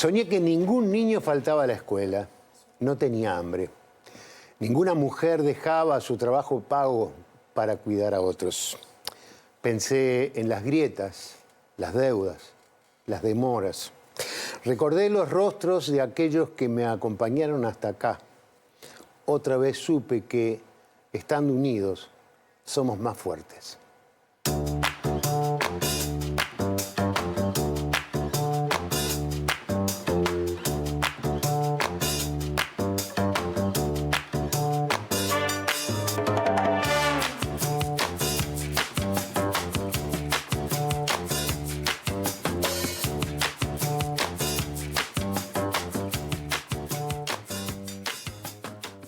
Soñé que ningún niño faltaba a la escuela, no tenía hambre. Ninguna mujer dejaba su trabajo pago para cuidar a otros. Pensé en las grietas, las deudas, las demoras. Recordé los rostros de aquellos que me acompañaron hasta acá. Otra vez supe que, estando unidos, somos más fuertes.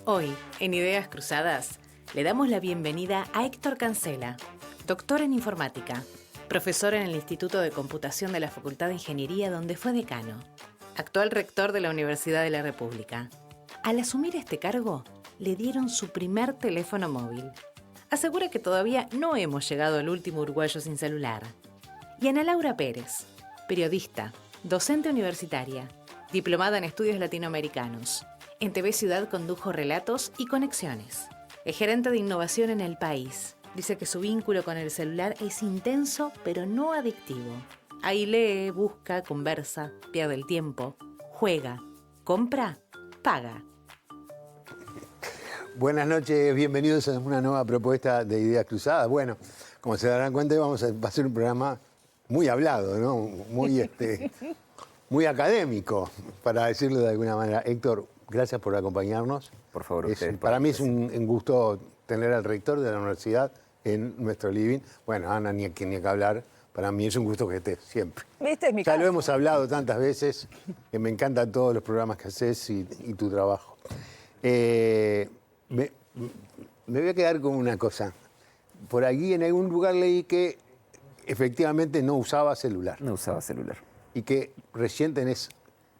Hoy, en Ideas Cruzadas, le damos la bienvenida a Héctor Cancela, doctor en informática, profesor en el Instituto de Computación de la Facultad de Ingeniería, donde fue decano, actual rector de la Universidad de la República. Al asumir este cargo, le dieron su primer teléfono móvil. Asegura que todavía no hemos llegado al último uruguayo sin celular. Y Ana Laura Pérez, periodista, docente universitaria, diplomada en estudios latinoamericanos. En TV Ciudad condujo Relatos y Conexiones. Es gerente de innovación en El País. Dice que su vínculo con el celular es intenso, pero no adictivo. Ahí lee, busca, conversa, pierde el tiempo, juega, compra, paga. Buenas noches, bienvenidos a una nueva propuesta de Ideas Cruzadas. Bueno, como se darán cuenta, va a ser un programa muy hablado, ¿no? Muy académico, para decirlo de alguna manera. Héctor, gracias por acompañarnos. Por favor, ustedes. Para mí es un gusto tener al rector de la universidad en nuestro living. Bueno, Ana, ni que hablar. Para mí es un gusto que estés siempre. ¿Viste? Es mi Ya casa. lo hemos hablado tantas veces, que me encantan todos los programas que haces y tu trabajo. Me voy a quedar con una cosa. Por aquí en algún lugar leí que efectivamente no usaba celular. No usaba celular. Y que recién tenés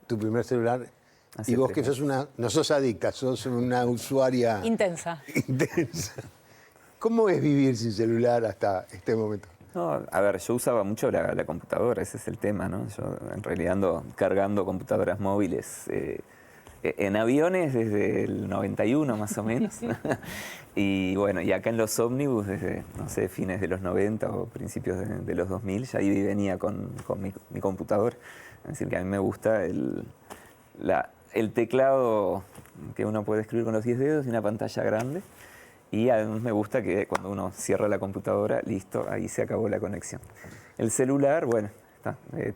tu primer celular. Hace Y vos 3 que sos meses. no sos adicta, sos una usuaria Intensa. intensa. ¿Cómo es vivir sin celular hasta este momento? No, a ver, yo usaba mucho la computadora, ese es el tema, ¿no? Yo en realidad ando cargando computadoras móviles en aviones desde el 91 más o menos. Y bueno, y acá en los ómnibus desde, no sé, fines de los 90 o principios de los 2000, ya ahí venía con mi computadora. Es decir, que a mí me gusta el teclado que uno puede escribir con los 10 dedos y una pantalla grande. Y además me gusta que cuando uno cierra la computadora, listo, ahí se acabó la conexión. El celular, bueno,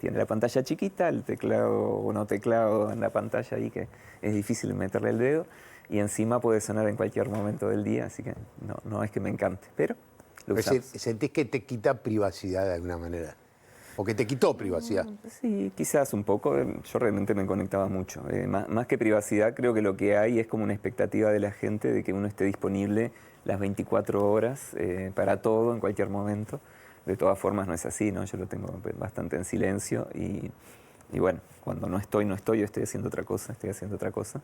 tiene la pantalla chiquita, el teclado, teclado en la pantalla ahí que es difícil meterle el dedo. Y encima puede sonar en cualquier momento del día, así que no es que me encante, pero lo usamos. ¿Sentís que te quita privacidad de alguna manera? ¿O que te quitó privacidad? Sí, quizás un poco. Yo realmente me conectaba mucho. Más que privacidad, creo que lo que hay es como una expectativa de la gente de que uno esté disponible las 24 horas para todo, en cualquier momento. De todas formas no es así, ¿no? Yo lo tengo bastante en silencio y bueno, cuando no estoy, yo estoy haciendo otra cosa.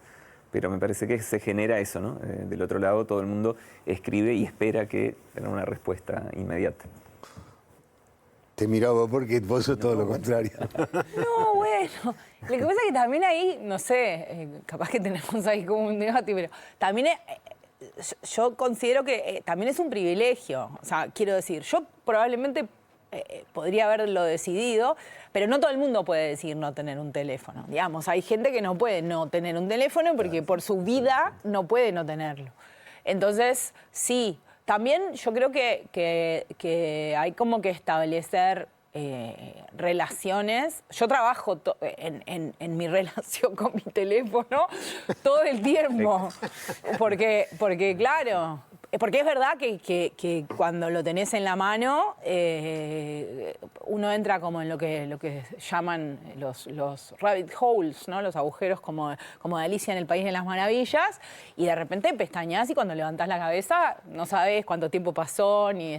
Pero me parece que se genera eso, ¿no? Del otro lado todo el mundo escribe y espera que tenga una respuesta inmediata. Te miraba porque vos sos todo lo contrario. No, bueno. Lo que pasa es que también ahí, no sé, capaz que tenemos ahí como un debate, pero también yo considero que también es un privilegio. O sea, quiero decir, yo probablemente podría haberlo decidido, pero no todo el mundo puede decidir no tener un teléfono. Digamos, hay gente que no puede no tener un teléfono porque por su vida no puede no tenerlo. Entonces, sí. También yo creo que hay como que establecer relaciones. Yo trabajo en mi relación con mi teléfono todo el tiempo. Porque claro, porque es verdad que cuando lo tenés en la mano, uno entra como en lo que llaman los rabbit holes, ¿no? Los agujeros como de Alicia en el País de las Maravillas, y de repente pestañás y cuando levantás la cabeza no sabés cuánto tiempo pasó, ni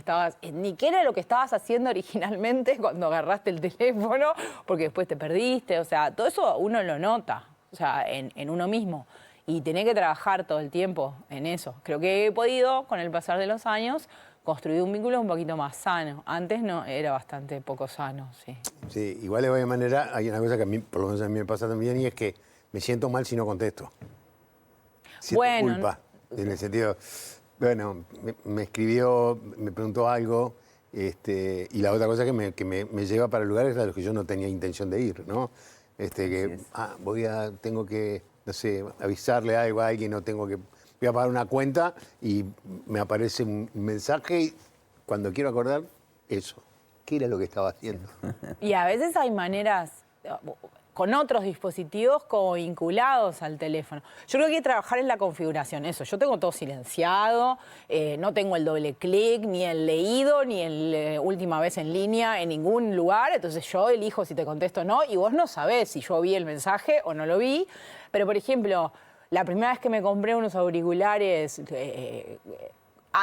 qué era lo que estabas haciendo originalmente cuando agarraste el teléfono, porque después te perdiste. O sea, todo eso uno lo nota, o sea, en uno mismo. Y tenés que trabajar todo el tiempo en eso. Creo que he podido, con el pasar de los años, construido un vínculo un poquito más sano. Antes no, era bastante poco sano, sí. Sí, igual de cualquier manera hay una cosa que a mí, por lo menos a mí me pasa también, y es que me siento mal si no contesto. Siento Bueno, culpa, en el sentido, bueno, me escribió, me preguntó algo, y la otra cosa que me lleva para lugares a los que yo no tenía intención de ir, ¿no? Que tengo que, no sé, avisarle algo a alguien, voy a pagar una cuenta y me aparece un mensaje y cuando quiero acordar, eso. ¿Qué era lo que estaba haciendo? Y a veces hay maneras con otros dispositivos como vinculados al teléfono. Yo creo que hay que trabajar en la configuración, eso. Yo tengo todo silenciado, no tengo el doble clic, ni el leído, ni el última vez en línea en ningún lugar, entonces yo elijo si te contesto o no, y vos no sabés si yo vi el mensaje o no lo vi. Pero, por ejemplo, la primera vez que me compré unos auriculares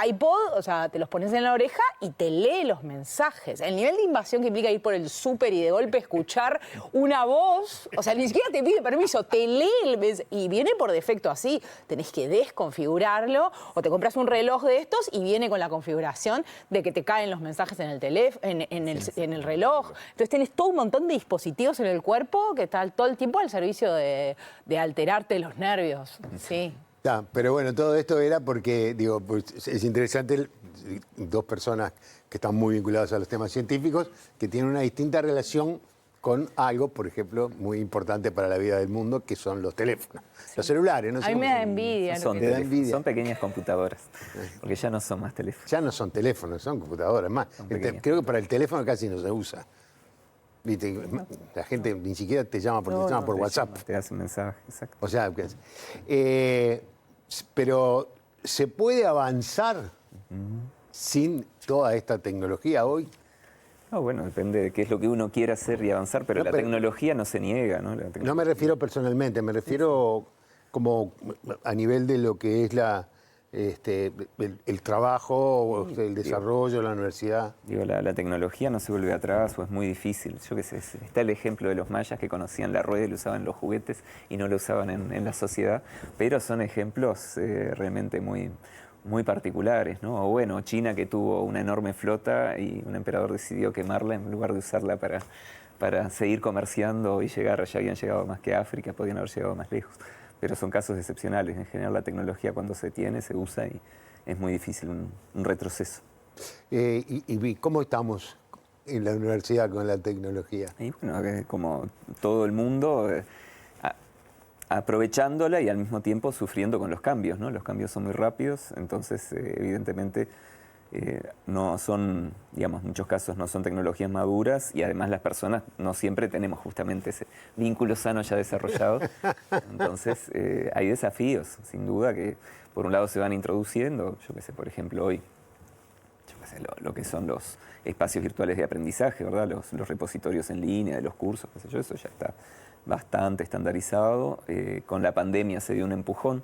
iPod, o sea, te los pones en la oreja y te lee los mensajes. El nivel de invasión que implica ir por el súper y de golpe escuchar una voz, o sea, ni siquiera te pide permiso, te lee el mensaje y viene por defecto así. Tenés que desconfigurarlo o te compras un reloj de estos y viene con la configuración de que te caen los mensajes en el teléfono, en el reloj. Entonces tenés todo un montón de dispositivos en el cuerpo que están todo el tiempo al servicio de alterarte los nervios. Sí. Ya, pero bueno, todo esto era porque, digo, pues, es interesante, dos personas que están muy vinculadas a los temas científicos, que tienen una distinta relación con algo, por ejemplo, muy importante para la vida del mundo, que son los teléfonos. Sí. Los celulares, ¿no? A mí me da envidia. Son pequeñas computadoras, porque ya no son más teléfonos. Ya no son teléfonos, son computadoras. Más, creo que para el teléfono casi no se usa. ¿Viste? La gente ni siquiera te llama por WhatsApp. Te hace un mensaje, exacto. O sea, pero ¿se puede avanzar sin toda esta tecnología hoy? No, bueno, depende de qué es lo que uno quiera hacer y avanzar, pero la tecnología no se niega, ¿no? No me refiero personalmente, me refiero como a nivel de lo que es el trabajo, el desarrollo, la universidad. Digo, la tecnología no se vuelve atrás o es muy difícil. Yo qué sé, está el ejemplo de los mayas que conocían la rueda y lo usaban en los juguetes y no lo usaban en la sociedad, pero son ejemplos realmente muy, muy particulares, ¿no? O bueno, China que tuvo una enorme flota y un emperador decidió quemarla en lugar de usarla para seguir comerciando y llegar, ya habían llegado más que África, podían haber llegado más lejos. Pero son casos excepcionales. En general la tecnología cuando se tiene, se usa y es muy difícil un retroceso. ¿Y cómo estamos en la universidad con la tecnología? Y bueno, como todo el mundo, aprovechándola y al mismo tiempo sufriendo con los cambios, ¿no? Los cambios son muy rápidos, entonces evidentemente no son, digamos, en muchos casos no son tecnologías maduras y además las personas no siempre tenemos justamente ese vínculo sano ya desarrollado. Entonces hay desafíos, sin duda, que por un lado se van introduciendo, yo qué sé, por ejemplo, hoy, lo que son los espacios virtuales de aprendizaje, ¿verdad? Los repositorios en línea de los cursos, qué sé yo, eso ya está bastante estandarizado. Con la pandemia se dio un empujón.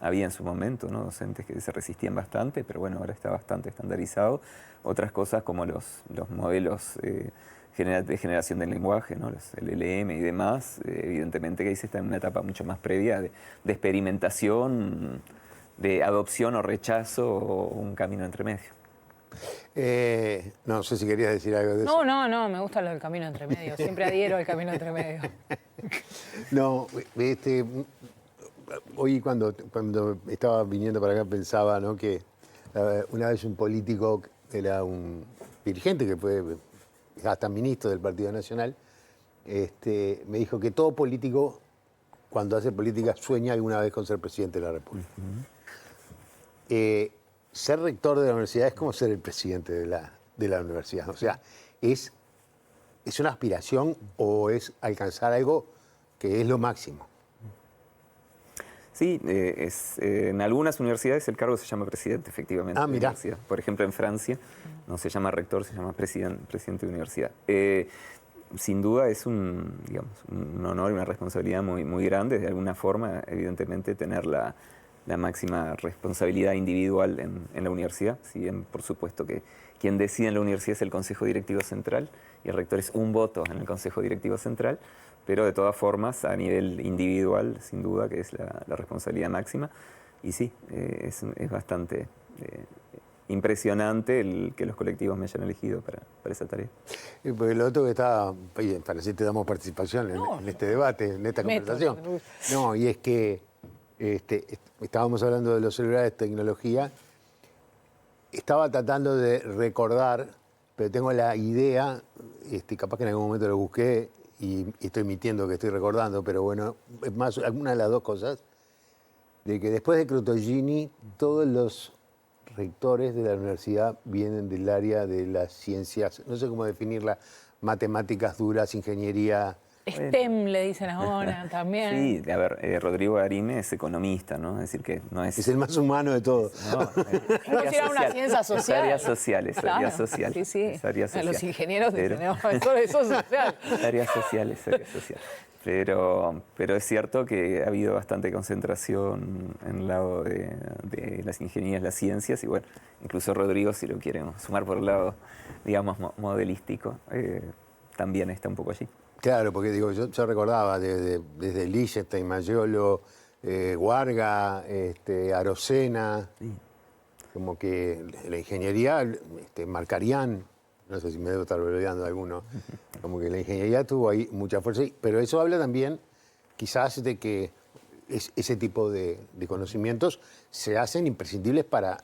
Había en su momento, ¿no?, docentes que se resistían bastante, pero bueno, ahora está bastante estandarizado. Otras cosas como los modelos de generación del lenguaje, ¿no?, los LLM y demás, evidentemente que ahí se está en una etapa mucho más previa de experimentación, de adopción o rechazo o un camino entre medio. No sé si querías decir algo de eso. No, me gusta lo del camino entre medio, siempre adhiero al camino entre medio. No, hoy cuando estaba viniendo para acá pensaba, ¿no?, que una vez un político, era un dirigente que fue hasta ministro del Partido Nacional, me dijo que todo político, cuando hace política, sueña alguna vez con ser presidente de la República. Ser rector de la universidad es como ser el presidente de la universidad. O sea, ¿es una aspiración o es alcanzar algo que es lo máximo? Sí, en algunas universidades el cargo se llama presidente, efectivamente. Ah, mira. Por ejemplo, en Francia no se llama rector, se llama presidente de universidad. Sin duda es un honor y una responsabilidad muy, muy grande. De alguna forma, evidentemente, tener la máxima responsabilidad individual en la universidad. Si bien, por supuesto, que quien decide en la universidad es el Consejo Directivo Central y el rector es un voto en el Consejo Directivo Central, pero de todas formas, a nivel individual, sin duda que es la responsabilidad máxima. Y sí, es bastante impresionante que los colectivos me hayan elegido para esa tarea. Porque lo otro que está, oye, para si te damos participación en este debate, en esta conversación. No, y es que estábamos hablando de los celulares, tecnología. Estaba tratando de recordar, pero tengo la idea, capaz que en algún momento lo busqué y estoy mintiendo que estoy recordando, pero bueno, es más, alguna de las dos cosas, de que después de Crotogini, todos los rectores de la universidad vienen del área de las ciencias, no sé cómo definirla, matemáticas duras, ingeniería. STEM le dicen ahora también. Sí, a ver, Rodrigo Darín es economista, ¿no? Es decir, que no es... Es el más humano de todos. No, era una ciencia social. Es área social, es área Claro, social. sí, sí. Es área social. Los ingenieros Pero- dicen, no, eso es social. Es área social, es área social. Pero es cierto que ha habido bastante concentración en el lado de las ingenierías, las ciencias, y bueno, incluso Rodrigo, si lo queremos sumar por el lado, digamos, modelístico, también está un poco allí. Claro, porque digo, yo recordaba desde Liechtenstein, Mayolo, Guarga, Arocena, como que la ingeniería, Marcarián, no sé si me debo estar olvidando alguno, como que la ingeniería tuvo ahí mucha fuerza, pero eso habla también quizás de que ese tipo de conocimientos se hacen imprescindibles para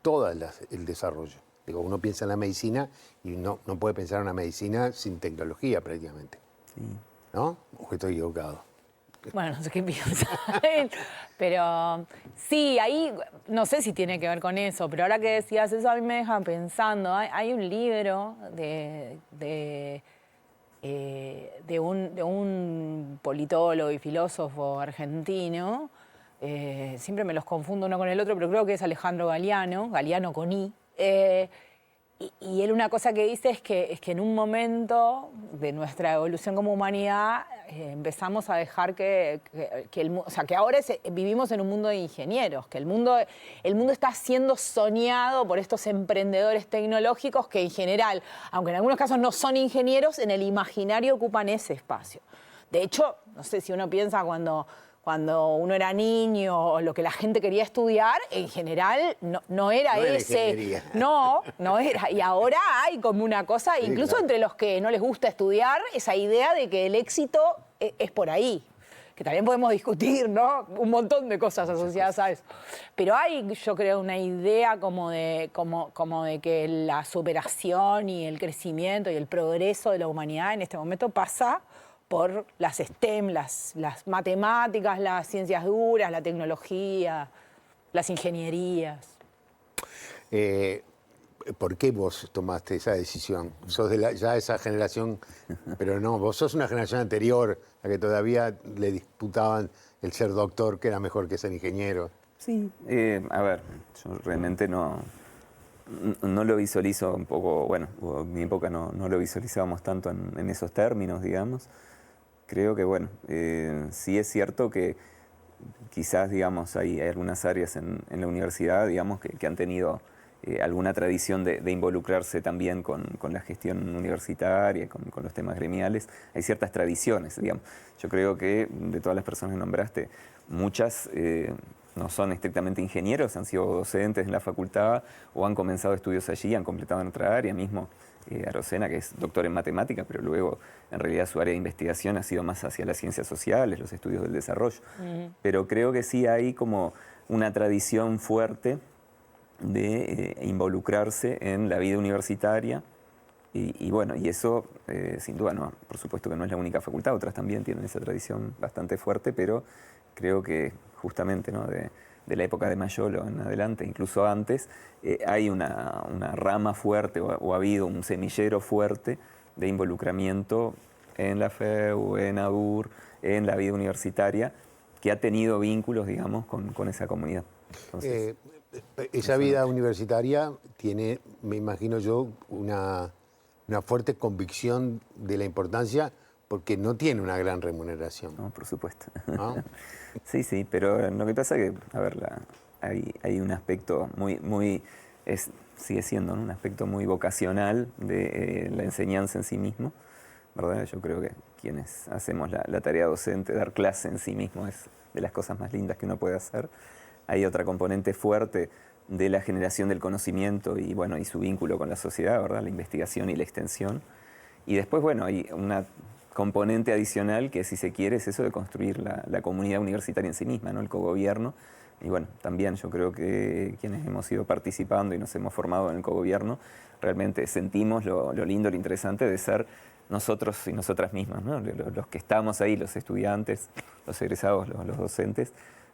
todo el desarrollo. Digo, uno piensa en la medicina y no puede pensar en una medicina sin tecnología prácticamente. Sí. ¿No? ¿O estoy equivocado? Bueno, no sé qué piensa él, pero sí, ahí no sé si tiene que ver con eso, pero ahora que decías eso a mí me deja pensando. Hay un libro de un politólogo y filósofo argentino, siempre me los confundo uno con el otro, pero creo que es Alejandro Galiano, Galiano con I. Y él una cosa que dice es que en un momento de nuestra evolución como humanidad empezamos a dejar que ahora vivimos en un mundo de ingenieros, que el mundo está siendo soñado por estos emprendedores tecnológicos que en general, aunque en algunos casos no son ingenieros, en el imaginario ocupan ese espacio. De hecho, no sé si uno piensa cuando uno era niño o lo que la gente quería estudiar, en general no era ese. No era. Y ahora hay como una cosa, sí, incluso claro, entre los que no les gusta estudiar, esa idea de que el éxito es por ahí. Que también podemos discutir, ¿no? Un montón de cosas asociadas a eso. Pero hay, yo creo, una idea como de que la superación y el crecimiento y el progreso de la humanidad en este momento pasa por las STEM, las matemáticas, las ciencias duras, la tecnología, las ingenierías. ¿Por qué vos tomaste esa decisión? Sos de ya esa generación, pero no, vos sos una generación anterior a que todavía le disputaban el ser doctor, que era mejor que ser ingeniero. Sí, a ver, yo realmente no lo visualizo un poco, bueno, en mi época no lo visualizábamos tanto en esos términos, digamos. Creo que, bueno, sí es cierto que quizás, digamos, hay algunas áreas en la universidad, digamos, que han tenido alguna tradición de involucrarse también con la gestión universitaria, con los temas gremiales. Hay ciertas tradiciones, digamos. Yo creo que de todas las personas que nombraste, muchas no son estrictamente ingenieros, han sido docentes en la facultad o han comenzado estudios allí, han completado en otra área mismo. Arocena, que es doctor en matemáticas, pero luego en realidad su área de investigación ha sido más hacia las ciencias sociales, los estudios del desarrollo. Pero creo que sí hay como una tradición fuerte de involucrarse en la vida universitaria y bueno, y eso sin duda, no, por supuesto que no es la única facultad, otras también tienen esa tradición bastante fuerte, pero creo que justamente, ¿no?, de la época de Mayolo en adelante, incluso antes, hay una rama fuerte o ha habido un semillero fuerte de involucramiento en la FEU, en ADUR, en la vida universitaria, que ha tenido vínculos, digamos, con esa comunidad. Entonces, esa vida universitaria tiene, me imagino yo, una fuerte convicción de la importancia porque no tiene una gran remuneración. No, por supuesto. ¿No? Sí, pero lo que pasa es que, a ver, hay un aspecto sigue siendo, ¿no?, un aspecto muy vocacional de la enseñanza en sí mismo, ¿verdad? Yo creo que quienes hacemos la tarea docente, dar clase en sí mismo es de las cosas más lindas que uno puede hacer. hay otra componente fuerte de la generación del conocimiento y, bueno, y su vínculo con la sociedad, ¿verdad? La investigación y la extensión. Y después, bueno, hay una componente adicional que, si se quiere, es eso de construir la comunidad universitaria en sí misma, ¿no? El cogobierno. Y bueno, también yo creo que quienes hemos ido participando y nos hemos formado en el cogobierno, realmente sentimos lo lindo, lo interesante de ser nosotros y nosotras mismas, ¿no? Los que estamos ahí, los estudiantes, los egresados, los docentes,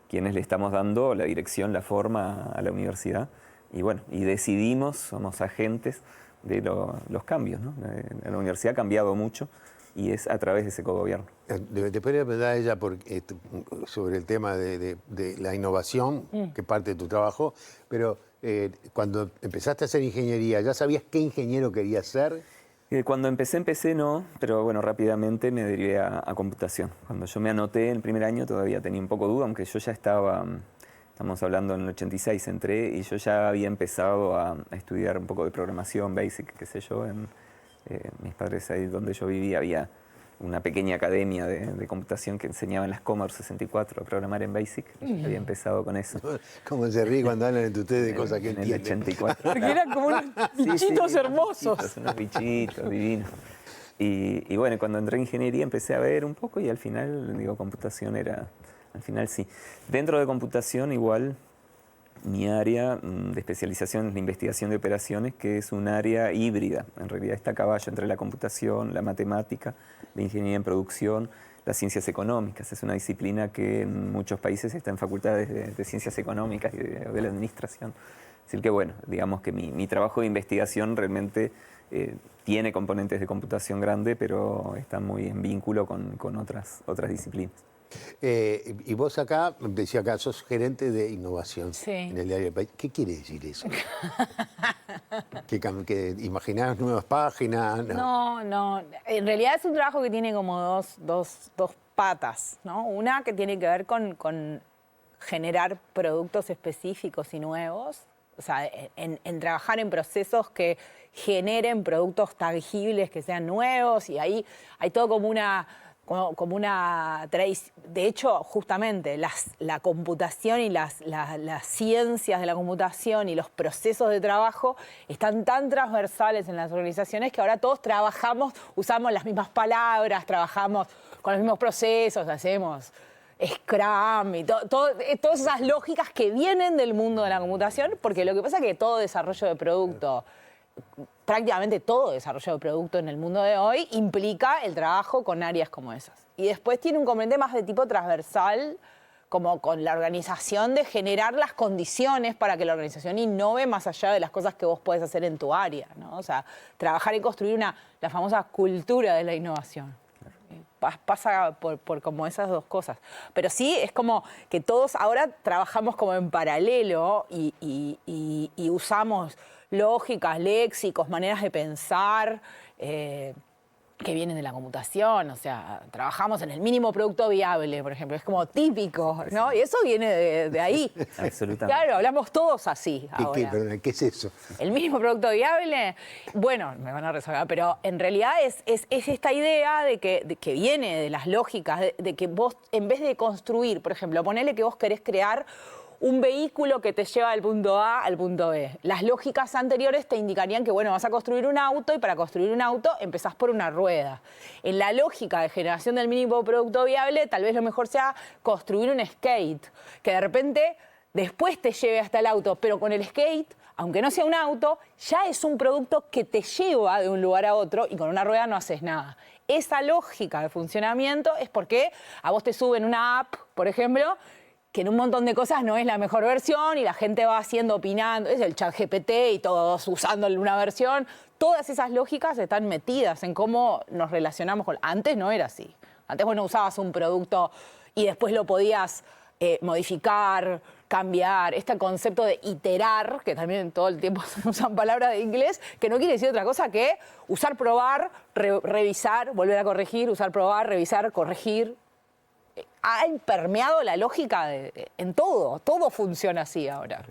quienes le estamos dando la dirección, la forma a la universidad. Y bueno, y decidimos, somos agentes de los cambios, ¿no? La universidad ha cambiado mucho y es a través de ese cogobierno. Te podría preguntar a ella sobre el tema de la innovación, que parte de tu trabajo, pero cuando empezaste a hacer ingeniería, ¿ya sabías qué ingeniero querías ser? Cuando empecé no, pero bueno, rápidamente me derivé a computación. Cuando yo me anoté en el primer año todavía tenía un poco de duda, aunque yo ya estamos hablando en el 86, entré y yo ya había empezado a estudiar un poco de programación, basic, qué sé yo. Mis padres, ahí donde yo vivía, había una pequeña academia de computación que enseñaba en las Commodore 64 a programar en BASIC. Yo había empezado con eso. ¿Cómo se ríe cuando hablan entre ustedes de cosas que en el entienden? 84. Porque eran como unos bichitos hermosos. Unos bichitos divinos. Y bueno, cuando entré en ingeniería empecé a ver un poco y al final, digo, computación era... Al final sí. Dentro de computación igual... Mi área de especialización es la investigación de operaciones, que es un área híbrida. En realidad está a caballo entre la computación, la matemática, la ingeniería en producción, las ciencias económicas. Es una disciplina que en muchos países está en facultades de ciencias económicas y de la administración. Es decir que, bueno, digamos que mi trabajo de investigación realmente tiene componentes de computación grande, pero está muy en vínculo con otras disciplinas. Y vos acá, decía acá, sos gerente de innovación Sí. en el diario El País. ¿Qué quiere decir eso? ¿Que imaginás nuevas páginas? No. En realidad es un trabajo que tiene como dos patas, ¿no? Una que tiene que ver con generar productos específicos y nuevos. O sea, en trabajar en procesos que generen productos tangibles, que sean nuevos. Y ahí hay todo como una tradición. De hecho, justamente la computación y las ciencias de la computación y los procesos de trabajo están tan transversales en las organizaciones que ahora todos usamos las mismas palabras, trabajamos con los mismos procesos, hacemos Scrum y todas esas lógicas que vienen del mundo de la computación, porque lo que pasa es que todo desarrollo de producto, prácticamente todo desarrollo de producto en el mundo de hoy implica el trabajo con áreas como esas. Y después tiene un componente más de tipo transversal, como con la organización, de generar las condiciones para que la organización innove más allá de las cosas que vos podés hacer en tu área, ¿no? O sea, trabajar y construir la famosa cultura de la innovación. Pasa por como esas dos cosas. Pero sí, es como que todos ahora trabajamos como en paralelo y usamos lógicas, léxicos, maneras de pensar que vienen de la computación. O sea, trabajamos en el mínimo producto viable, por ejemplo. Es como típico, ¿no? Y eso viene de ahí. Absolutamente. Claro, hablamos todos así ahora. ¿Qué es eso? El mínimo producto viable, bueno, me van a resolver, pero en realidad es esta idea de que viene de las lógicas, de que vos, en vez de construir, por ejemplo, ponele que vos querés crear un vehículo que te lleva del punto A al punto B. Las lógicas anteriores te indicarían que, bueno, vas a construir un auto y para construir un auto empezás por una rueda. En la lógica de generación del mínimo producto viable, tal vez lo mejor sea construir un skate, que de repente después te lleve hasta el auto, pero con el skate, aunque no sea un auto, ya es un producto que te lleva de un lugar a otro y con una rueda no haces nada. Esa lógica de funcionamiento es porque a vos te suben una app, por ejemplo, que en un montón de cosas no es la mejor versión y la gente va haciendo, opinando, es el ChatGPT y todos usando una versión. Todas esas lógicas están metidas en cómo nos relacionamos con... Antes no era así. Antes, bueno, usabas un producto y después lo podías modificar, cambiar. Este concepto de iterar, que también todo el tiempo se usan palabras de inglés, que no quiere decir otra cosa que usar, probar, revisar, volver a corregir, usar, probar, revisar, corregir. Ha impermeado la lógica en todo. Todo funciona así ahora.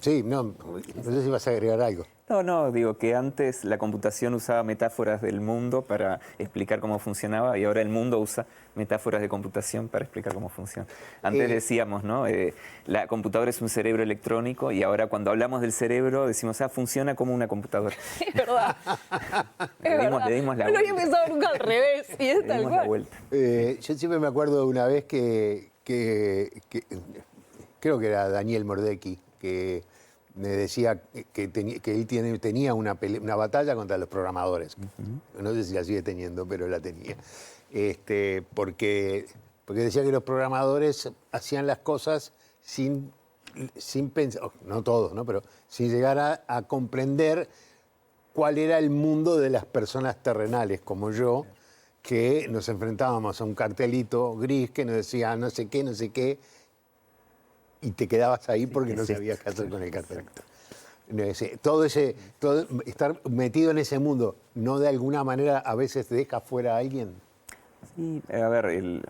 Sí, no sé si vas a agregar algo. No, digo que antes la computación usaba metáforas del mundo para explicar cómo funcionaba y ahora el mundo usa metáforas de computación para explicar cómo funciona. Antes decíamos, ¿no? La computadora es un cerebro electrónico y ahora cuando hablamos del cerebro decimos, funciona como una computadora. Es verdad. Le dimos la no lo había vuelta. pensado nunca al revés. Y es Le tal dimos la cual. vuelta. Yo siempre me acuerdo de una vez que creo que era Daniel Mordecki, que me decía que él tenía una batalla contra los programadores. No sé si la sigue teniendo, pero la tenía. Porque decía que los programadores hacían las cosas sin pensar, no todos, ¿no? Pero sin llegar a comprender cuál era el mundo de las personas terrenales, como yo, que nos enfrentábamos a un cartelito gris que nos decía no sé qué, y te quedabas ahí porque no sabías qué hacer con el cartelito. Todo estar metido en ese mundo, ¿no de alguna manera a veces deja fuera a alguien? Sí, a ver, en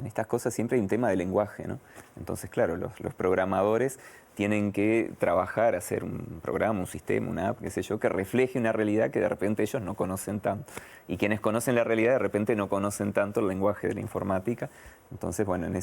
estas cosas siempre hay un tema de lenguaje, ¿no? Entonces, claro, los programadores tienen que trabajar, hacer un programa, un sistema, una app, qué sé yo, que refleje una realidad que de repente ellos no conocen tanto. Y quienes conocen la realidad de repente no conocen tanto el lenguaje de la informática. Entonces, bueno, en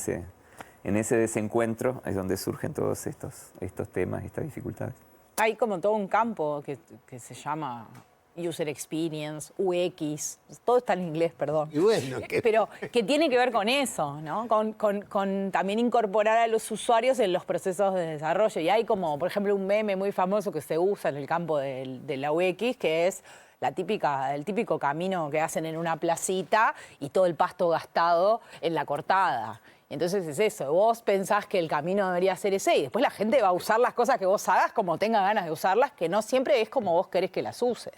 ese desencuentro es donde surgen todos estos temas y estas dificultades. Hay como todo un campo que se llama User Experience, UX, todo está en inglés, perdón. Y bueno, Pero que tiene que ver con eso, ¿no? Con también incorporar a los usuarios en los procesos de desarrollo. Y hay como, por ejemplo, un meme muy famoso que se usa en el campo de la UX, que es el típico camino que hacen en una placita y todo el pasto gastado en la cortada. Entonces es eso, vos pensás que el camino debería ser ese y después la gente va a usar las cosas que vos hagas como tenga ganas de usarlas, que no siempre es como vos querés que las use.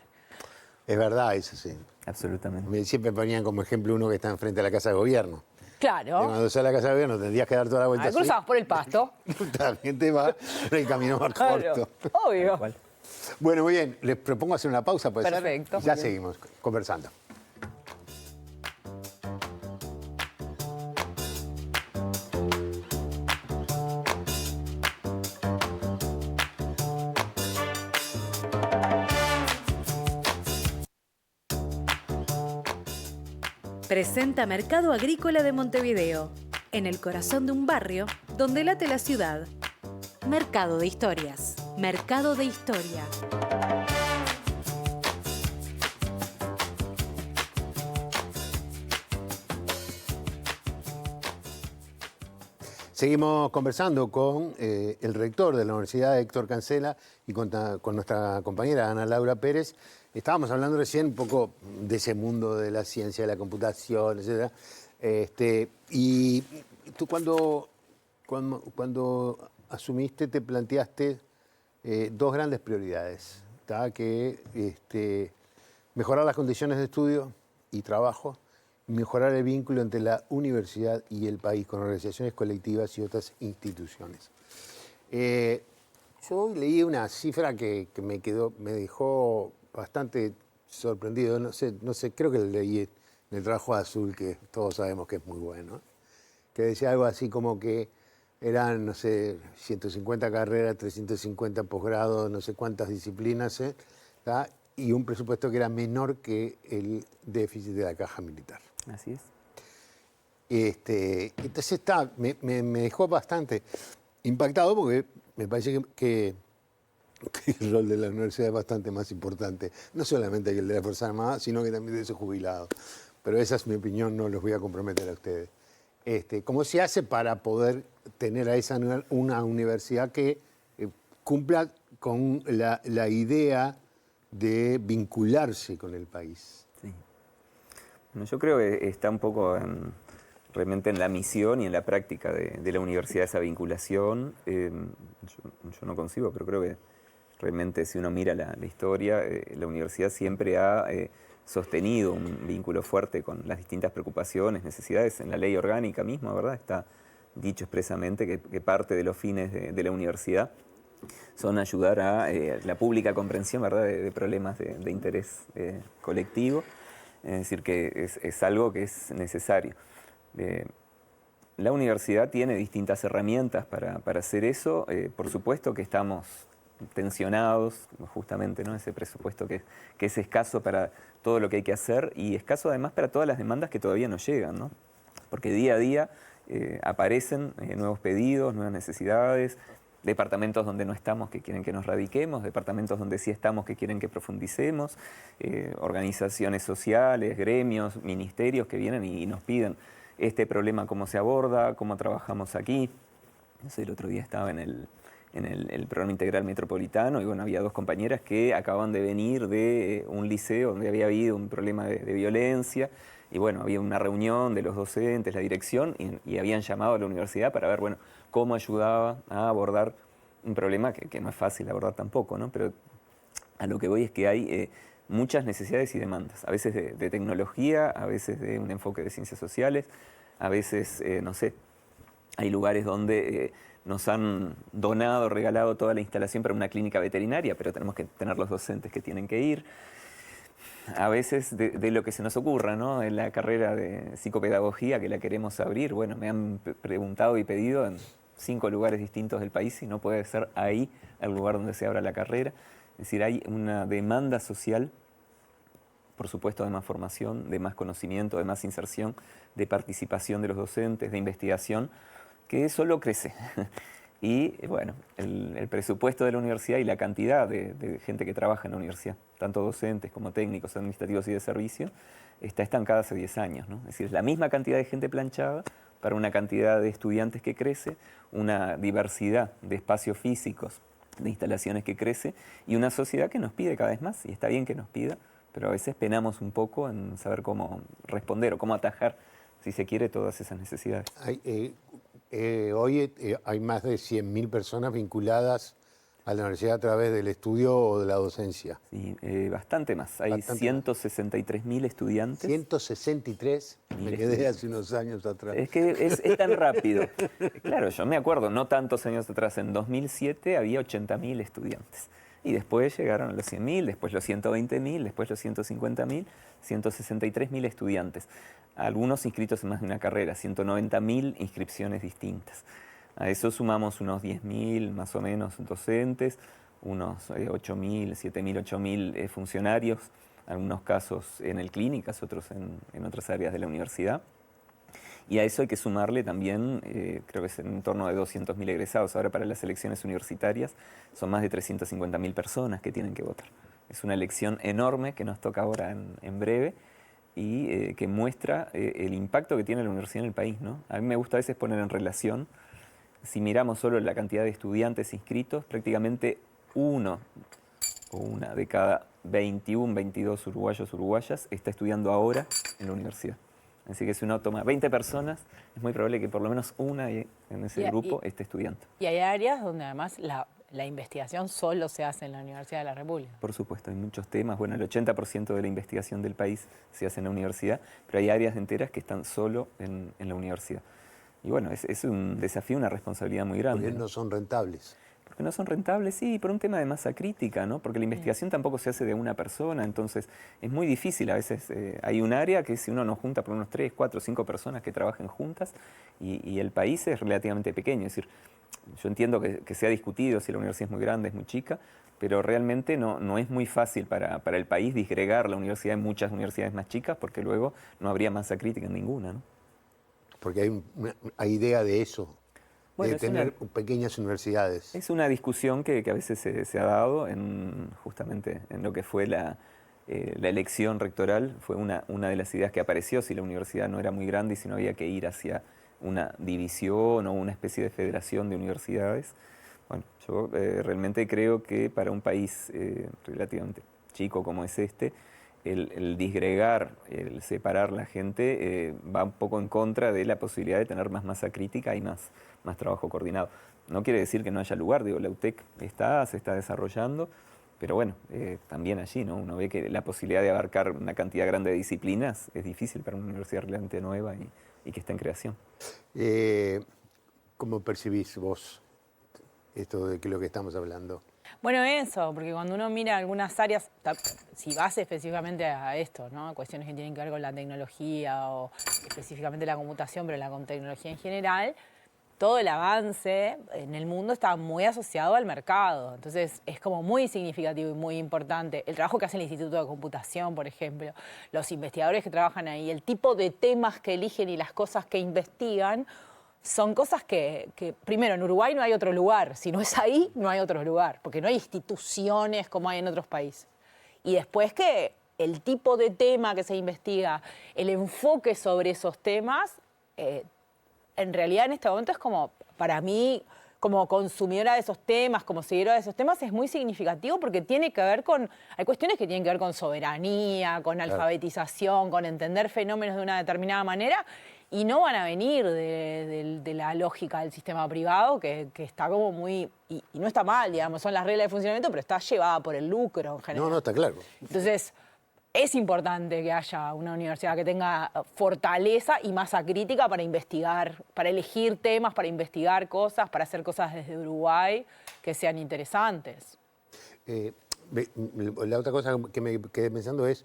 Es verdad, eso sí. Absolutamente. Siempre ponían como ejemplo uno que está enfrente de la Casa de Gobierno. Claro. Y cuando sale a la Casa de Gobierno tendrías que dar toda la vuelta así. Cruzabas por el pasto. La gente va por el camino más corto. Obvio. Bueno, muy bien. Les propongo hacer una pausa, ¿puede ser? Perfecto. Ya seguimos conversando. Presenta Mercado Agrícola de Montevideo, en el corazón de un barrio donde late la ciudad. Mercado de Historias. Mercado de Historia. Seguimos conversando con el rector de la Universidad, Héctor Cancela, y con nuestra compañera Ana Laura Pérez. Estábamos hablando recién un poco de ese mundo de la ciencia, de la computación, etc. Y tú cuando asumiste te planteaste dos grandes prioridades, ¿tá? Que mejorar las condiciones de estudio y trabajo, mejorar el vínculo entre la universidad y el país con organizaciones colectivas y otras instituciones. Yo leí una cifra que me dejó bastante sorprendido. No sé, creo que lo leí en el Trabajo Azul, que todos sabemos que es muy bueno, que decía algo así como que eran, no sé, 150 carreras, 350 posgrados, no sé cuántas disciplinas, ¿tá? Y un presupuesto que era menor que el déficit de la caja militar. Así es. Entonces me dejó bastante impactado porque me parece que el rol de la universidad es bastante más importante, no solamente que el de la Fuerza Armada, sino que también de esos jubilados. Pero esa es mi opinión, no los voy a comprometer a ustedes. ¿Cómo se hace para poder tener a una universidad que cumpla con la idea de vincularse con el país? Sí. Bueno, yo creo que está un poco realmente en la misión y en la práctica de la universidad esa vinculación. Yo no concibo, pero creo que realmente si uno mira la historia, la universidad siempre ha sostenido un vínculo fuerte con las distintas preocupaciones, necesidades. En la ley orgánica misma, ¿verdad? Está dicho expresamente que parte de los fines de la universidad son ayudar a la pública comprensión, ¿verdad?, de problemas de interés colectivo. Es decir, que es algo que es necesario. la universidad tiene distintas herramientas para hacer eso. Por supuesto que estamos tensionados, justamente, ¿no? Ese presupuesto que es escaso para todo lo que hay que hacer y escaso además para todas las demandas que todavía no llegan, ¿no? Porque día a día aparecen nuevos pedidos, nuevas necesidades, departamentos donde no estamos que quieren que nos radiquemos, departamentos donde sí estamos que quieren que profundicemos, organizaciones sociales, gremios, ministerios que vienen y nos piden este problema, cómo se aborda, cómo trabajamos aquí. No sé, el otro día estaba en el programa integral metropolitano y bueno, había 2 compañeras que acaban de venir de un liceo donde había habido un problema de violencia y bueno, había una reunión de los docentes, la dirección y habían llamado a la universidad para ver, bueno, cómo ayudaba a abordar un problema que no es fácil abordar tampoco, ¿no? Pero a lo que voy es que hay muchas necesidades y demandas, a veces de tecnología, a veces de un enfoque de ciencias sociales, a veces, no sé, hay lugares donde nos han donado, regalado toda la instalación para una clínica veterinaria, pero tenemos que tener los docentes que tienen que ir. A veces de lo que se nos ocurra, ¿no? En la carrera de psicopedagogía que la queremos abrir, bueno, me han preguntado y pedido en 5 lugares distintos del país si no puede ser ahí el lugar donde se abra la carrera. Es decir, hay una demanda social, por supuesto, de más formación, de más conocimiento, de más inserción, de participación de los docentes, de investigación, que solo crece. Y bueno, el presupuesto de la universidad y la cantidad de gente que trabaja en la universidad, tanto docentes como técnicos, administrativos y de servicio, está estancada hace 10 años, ¿no? Es decir, es la misma cantidad de gente planchada para una cantidad de estudiantes que crece, una diversidad de espacios físicos, de instalaciones que crece y una sociedad que nos pide cada vez más, y está bien que nos pida, pero a veces penamos un poco en saber cómo responder o cómo atajar, si se quiere, todas esas necesidades. Hoy hay más de 100.000 personas vinculadas a la universidad a través del estudio o de la docencia. Sí, bastante más. Hay 163.000 estudiantes. 163, me quedé hace unos años atrás. Es que es tan rápido. Claro, yo me acuerdo, no tantos años atrás, en 2007 había 80.000 estudiantes. Y después llegaron a los 100.000, después los 120.000, después los 150.000, 163.000 estudiantes. Algunos inscritos en más de una carrera, 190.000 inscripciones distintas. A eso sumamos unos 10.000 más o menos docentes, unos 8.000, 7.000, 8.000 funcionarios, algunos casos en el clínicas, otros en otras áreas de la universidad. Y a eso hay que sumarle también, creo que es en torno de 200.000 egresados. Ahora para las elecciones universitarias son más de 350.000 personas que tienen que votar. Es una elección enorme que nos toca ahora en breve y que muestra el impacto que tiene la universidad en el país, ¿no? A mí me gusta a veces poner en relación, si miramos solo la cantidad de estudiantes inscritos, prácticamente uno o una de cada 21, 22 uruguayos, uruguayas está estudiando ahora en la universidad. Así que si uno toma 20 personas, es muy probable que por lo menos una en ese grupo esté estudiando. Y hay áreas donde además la investigación solo se hace en la Universidad de la República. Por supuesto, hay muchos temas. Bueno, el 80% de la investigación del país se hace en la universidad, pero hay áreas enteras que están solo en la universidad. Y bueno, es un desafío, una responsabilidad muy grande. Porque no son rentables. Porque no son rentables, sí, por un tema de masa crítica, ¿no? Porque la investigación tampoco se hace de una persona, entonces es muy difícil. A veces hay un área que si uno nos junta por unos 3, 4, 5 personas que trabajen juntas y el país es relativamente pequeño. Es decir, yo entiendo que se ha discutido si la universidad es muy grande, es muy chica, pero realmente no es muy fácil para el país disgregar la universidad en muchas universidades más chicas porque luego no habría masa crítica en ninguna, ¿no? Porque hay idea de eso. Bueno, de tener pequeñas universidades. Es una discusión que a veces se ha dado justamente en lo que fue la elección rectoral. Fue una de las ideas que apareció, si la universidad no era muy grande y si no había que ir hacia una división o una especie de federación de universidades. Bueno, yo realmente creo que para un país relativamente chico como es este, el disgregar, el separar la gente va un poco en contra de la posibilidad de tener más masa crítica y más trabajo coordinado. No quiere decir que no haya lugar, digo, la UTEC se está desarrollando, pero bueno, también allí, ¿no? Uno ve que la posibilidad de abarcar una cantidad grande de disciplinas es difícil para una universidad relativamente nueva y que está en creación. ¿Cómo percibís vos esto de lo que estamos hablando? Bueno, eso, porque cuando uno mira algunas áreas, si vas específicamente a esto, ¿no? Cuestiones que tienen que ver con la tecnología o específicamente la computación, pero con tecnología en general, todo el avance en el mundo está muy asociado al mercado. Entonces es como muy significativo y muy importante. El trabajo que hace el Instituto de Computación, por ejemplo, los investigadores que trabajan ahí, el tipo de temas que eligen y las cosas que investigan, son cosas que, primero, en Uruguay no hay otro lugar. Si no es ahí, no hay otro lugar, porque no hay instituciones como hay en otros países. Y después que el tipo de tema que se investiga, el enfoque sobre esos temas, en realidad en este momento es como, para mí, como consumidora de esos temas, como seguidora de esos temas, es muy significativo porque tiene que ver con, hay cuestiones que tienen que ver con soberanía, con alfabetización, con entender fenómenos de una determinada manera, y no van a venir de la lógica del sistema privado, que está como muy, y no está mal, digamos, son las reglas de funcionamiento, pero está llevada por el lucro en general. No, está claro. Entonces, es importante que haya una universidad que tenga fortaleza y masa crítica para investigar, para elegir temas, para investigar cosas, para hacer cosas desde Uruguay que sean interesantes. La otra cosa que me quedé pensando es,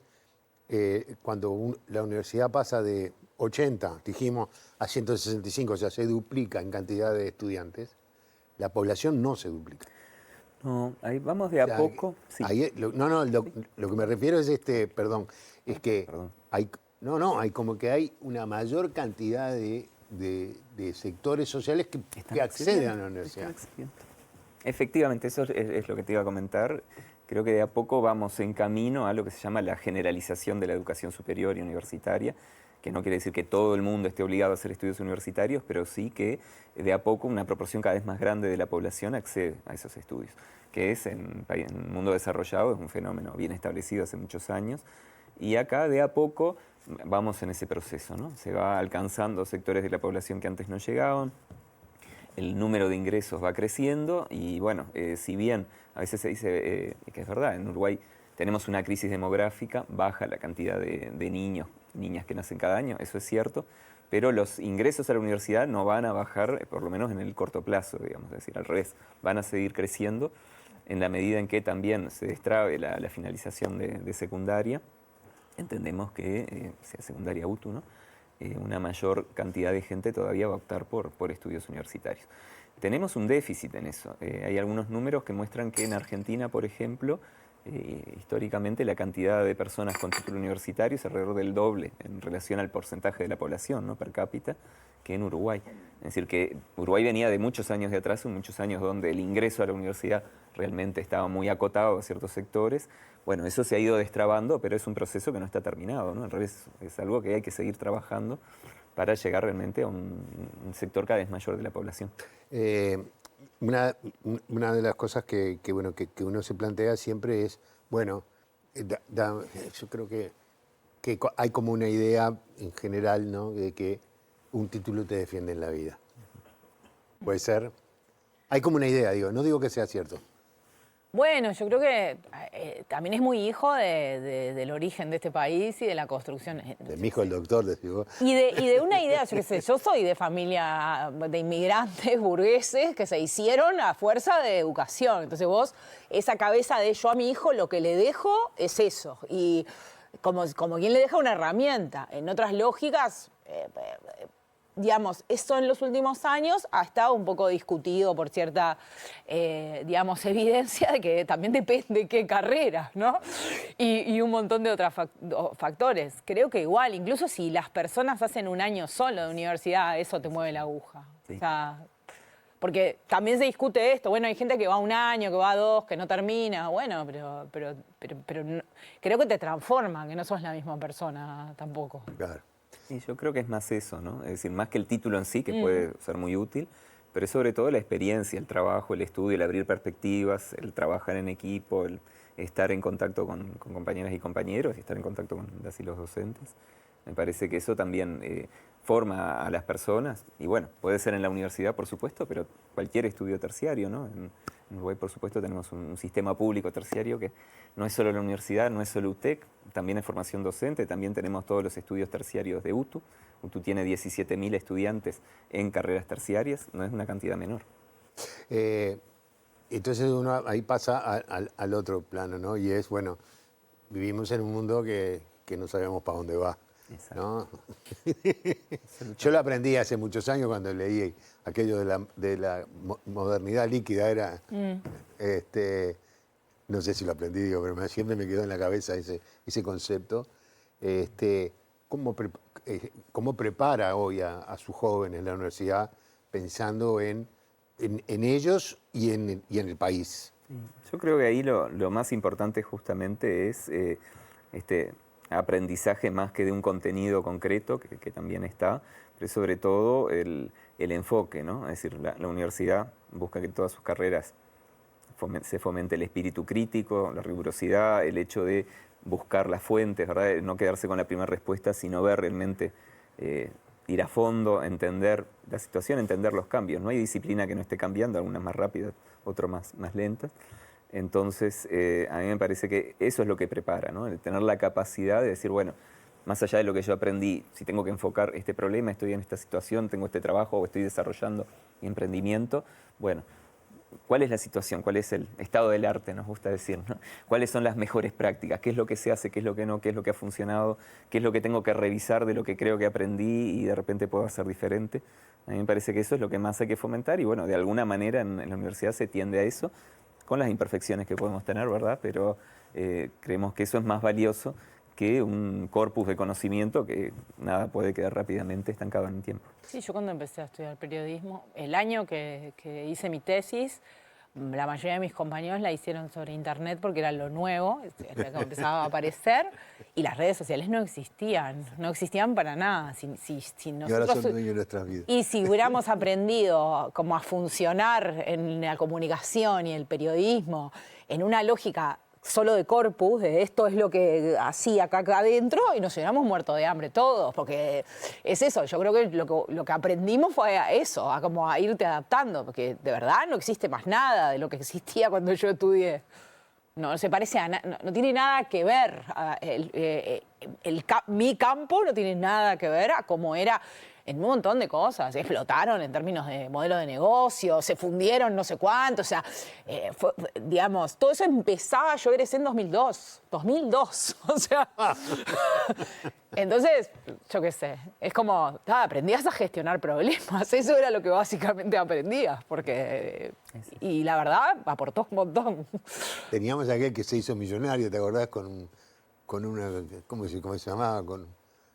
cuando la universidad pasa de 80, dijimos, a 165, o sea, se duplica en cantidad de estudiantes, la población no se duplica. No, ahí vamos de a poco. Sí. Lo que me refiero es es que hay como que hay una mayor cantidad de sectores sociales que acceden a la universidad. Efectivamente, eso es lo que te iba a comentar. Creo que de a poco vamos en camino a lo que se llama la generalización de la educación superior y universitaria, que no quiere decir que todo el mundo esté obligado a hacer estudios universitarios, pero sí que de a poco una proporción cada vez más grande de la población accede a esos estudios, que es en el mundo desarrollado, es un fenómeno bien establecido hace muchos años, y acá de a poco vamos en ese proceso, ¿no? Se va alcanzando sectores de la población que antes no llegaban, el número de ingresos va creciendo y bueno, si bien a veces se dice que es verdad, en Uruguay tenemos una crisis demográfica, baja la cantidad de niños, niñas que nacen cada año, eso es cierto, pero los ingresos a la universidad no van a bajar, por lo menos en el corto plazo, digamos, es decir, al revés, van a seguir creciendo en la medida en que también se destrabe la finalización de secundaria. Entendemos que, sea secundaria UTU, ¿no? Una mayor cantidad de gente todavía va a optar por estudios universitarios. Tenemos un déficit en eso. Hay algunos números que muestran que en Argentina, por ejemplo, históricamente la cantidad de personas con título universitario es alrededor del doble en relación al porcentaje de la población, ¿no?, per cápita, que en Uruguay. Es decir, que Uruguay venía de muchos años de atraso, muchos años donde el ingreso a la universidad realmente estaba muy acotado a ciertos sectores. Bueno, eso se ha ido destrabando, pero es un proceso que no está terminado, ¿no? Al revés, es algo que hay que seguir trabajando para llegar realmente a un sector cada vez mayor de la población. Una de las cosas que uno se plantea siempre es, bueno, yo creo que hay como una idea en general, ¿no?, de que un título te defiende en la vida. ¿Puede ser? Hay como una idea, no digo que sea cierto. Bueno, yo creo que también es muy hijo del origen de este país y de la construcción. De mi hijo el doctor, decís vos. Y de una idea, yo qué sé, yo soy de familia de inmigrantes burgueses que se hicieron a fuerza de educación. Entonces vos, esa cabeza de yo a mi hijo lo que le dejo es eso. Y como quien le deja una herramienta. En otras lógicas, digamos, eso en los últimos años ha estado un poco discutido por cierta, digamos, evidencia de que también depende qué carrera, ¿no? Y un montón de otros factores. Creo que igual, incluso si las personas hacen un año solo de universidad, eso te mueve la aguja. Sí. O sea, porque también se discute esto. Bueno, hay gente que va un año, que va 2, que no termina. Bueno, pero no, creo que te transforma, que no sos la misma persona tampoco. Claro. Y yo creo que es más eso, ¿no? Es decir, más que el título en sí, que puede ser muy útil, pero es sobre todo la experiencia, el trabajo, el estudio, el abrir perspectivas, el trabajar en equipo, el estar en contacto con compañeras y compañeros y estar en contacto con las y los docentes. Me parece que eso también forma a las personas, y bueno, puede ser en la universidad, por supuesto, pero cualquier estudio terciario, ¿no? En Uruguay, por supuesto, tenemos un sistema público terciario que no es solo la universidad, no es solo UTEC, también es formación docente, también tenemos todos los estudios terciarios de UTU. UTU tiene 17.000 estudiantes en carreras terciarias, no es una cantidad menor. entonces uno ahí pasa al otro plano, ¿no? Y es, bueno, vivimos en un mundo que no sabemos para dónde va, ¿no? Yo lo aprendí hace muchos años cuando leí aquello de la modernidad líquida, era... no sé si lo aprendí, digo, pero siempre me quedó en la cabeza ese concepto. ¿Cómo prepara hoy a sus jóvenes la universidad pensando en ellos y en el país? Yo creo que ahí lo más importante justamente es este aprendizaje más que de un contenido concreto, que también está, pero sobre todo el enfoque, ¿no? Es decir, la universidad busca que todas sus carreras se fomente el espíritu crítico, la rigurosidad, el hecho de buscar las fuentes, ¿verdad? No quedarse con la primera respuesta, sino ver realmente, ir a fondo, entender la situación, entender los cambios. No hay disciplina que no esté cambiando, algunas más rápidas, otras más lentas. Entonces, a mí me parece que eso es lo que prepara, ¿no? El tener la capacidad de decir, bueno, más allá de lo que yo aprendí, si tengo que enfocar este problema, estoy en esta situación, tengo este trabajo o estoy desarrollando mi emprendimiento, bueno, ¿cuál es la situación? ¿Cuál es el estado del arte, nos gusta decir, ¿no? ¿Cuáles son las mejores prácticas? ¿Qué es lo que se hace? ¿Qué es lo que no? ¿Qué es lo que ha funcionado? ¿Qué es lo que tengo que revisar de lo que creo que aprendí y de repente puedo hacer diferente? A mí me parece que eso es lo que más hay que fomentar y bueno, de alguna manera en la universidad se tiende a eso, con las imperfecciones que podemos tener, ¿verdad? Pero creemos que eso es más valioso que un corpus de conocimiento que nada puede quedar rápidamente estancado en el tiempo. Sí, yo cuando empecé a estudiar periodismo, el año que hice mi tesis, la mayoría de mis compañeros la hicieron sobre internet porque era lo nuevo, era lo que empezaba a aparecer, y las redes sociales no existían para nada. Si Y ahora nosotros, son dueños de nuestras vidas. y si hubiéramos aprendido como a funcionar en la comunicación y el periodismo en una lógica solo de corpus, de esto es lo que hacía acá adentro, y nos hubiéramos muerto de hambre todos, porque es eso, yo creo que lo que aprendimos fue a eso, a irte adaptando, porque de verdad no existe más nada de lo que existía cuando yo estudié. No se parece a nada, no tiene nada que ver, mi campo no tiene nada que ver a cómo era en un montón de cosas, explotaron en términos de modelo de negocio, se fundieron no sé cuánto, o sea, digamos, todo eso empezaba, yo egresé en 2002, o sea, entonces, yo qué sé, es como, aprendías a gestionar problemas, eso era lo que básicamente aprendías, porque, y la verdad, aportó un montón. Teníamos aquel que se hizo millonario, ¿te acordás? Con una, ¿cómo se llamaba?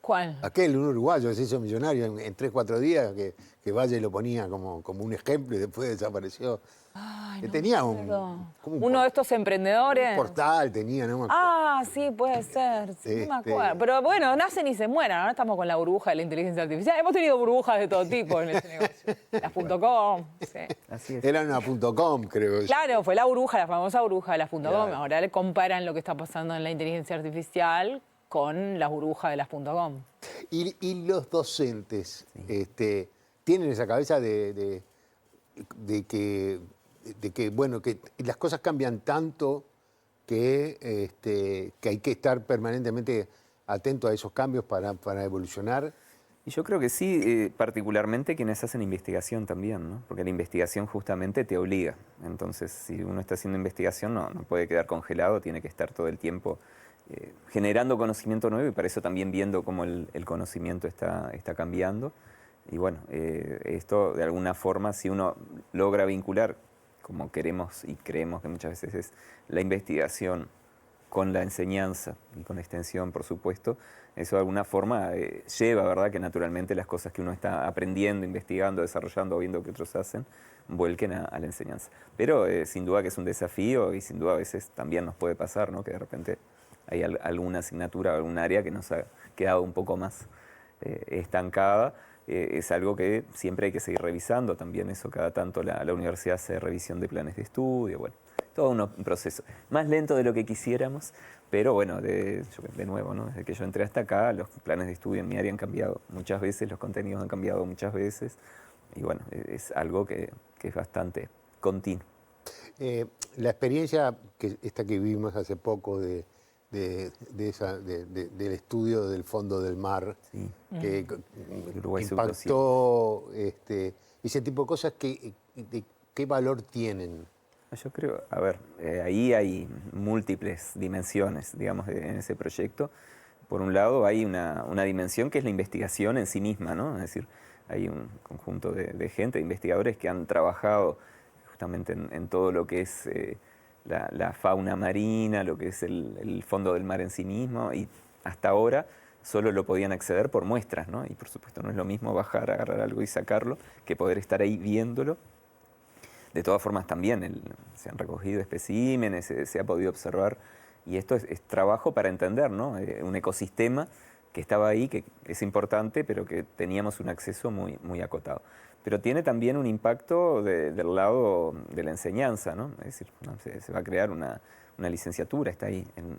¿Cuál? Un uruguayo que se hizo millonario en 3 o 4 días, que Valle lo ponía como un ejemplo y después desapareció. Ay, Que no tenía me acuerdo. como Uno de estos emprendedores. un portal, tenía, ¿no? Me acuerdo. Sí, puede ser. Sí, no me acuerdo. Pero bueno, nacen y se mueren. Ahora estamos con la burbuja de la inteligencia artificial. Hemos tenido burbujas de todo tipo en este negocio. Las .com. Sí. Así es. Era una .com, creo. Claro, fue la famosa burbuja de las .com. Claro. Ahora le comparan lo que está pasando en la inteligencia artificial con la burbuja de las .com. Y los docentes tienen esa cabeza de que, bueno, que las cosas cambian tanto que hay que estar permanentemente atento a esos cambios para evolucionar. Y yo creo que sí, particularmente quienes hacen investigación también, ¿no? Porque la investigación justamente te obliga. Entonces, si uno está haciendo investigación, no puede quedar congelado, tiene que estar todo el tiempo generando conocimiento nuevo y para eso también viendo cómo el conocimiento está cambiando. Y bueno, esto de alguna forma, si uno logra vincular, como queremos y creemos que muchas veces es la investigación con la enseñanza y con la extensión, por supuesto, eso de alguna forma lleva, ¿verdad?, que naturalmente las cosas que uno está aprendiendo, investigando, desarrollando o viendo que otros hacen, vuelquen a la enseñanza. Pero sin duda que es un desafío y sin duda a veces también nos puede pasar, ¿no?, que de repente hay alguna asignatura, algún área que nos ha quedado un poco más estancada. Es algo que siempre hay que seguir revisando, también eso cada tanto la universidad hace revisión de planes de estudio, bueno, todo un proceso. Más lento de lo que quisiéramos, pero bueno, de nuevo, ¿no? Desde que yo entré hasta acá, los planes de estudio en mi área han cambiado muchas veces, los contenidos han cambiado muchas veces, y bueno, es algo que es bastante continuo. La experiencia que vivimos hace poco del estudio del fondo del mar, Sí. que Uruguay impactó ese tipo de cosas, ¿qué valor tienen Yo creo, a ver, ahí hay múltiples dimensiones, digamos, en ese proyecto. Por un lado hay una dimensión que es la investigación en sí misma, ¿no? Es decir, hay un conjunto de gente, de investigadores que han trabajado justamente en todo lo que es la fauna marina, lo que es el fondo del mar en sí mismo, y hasta ahora solo lo podían acceder por muestras, ¿no? Y por supuesto no es lo mismo bajar, agarrar algo y sacarlo, que poder estar ahí viéndolo. De todas formas también se han recogido especímenes, se ha podido observar, y esto es trabajo para entender, ¿no? Un ecosistema que estaba ahí, que es importante, pero que teníamos un acceso muy, muy acotado. Pero tiene también un impacto del lado de la enseñanza, ¿no? Es decir, ¿no? Se va a crear una licenciatura, está ahí en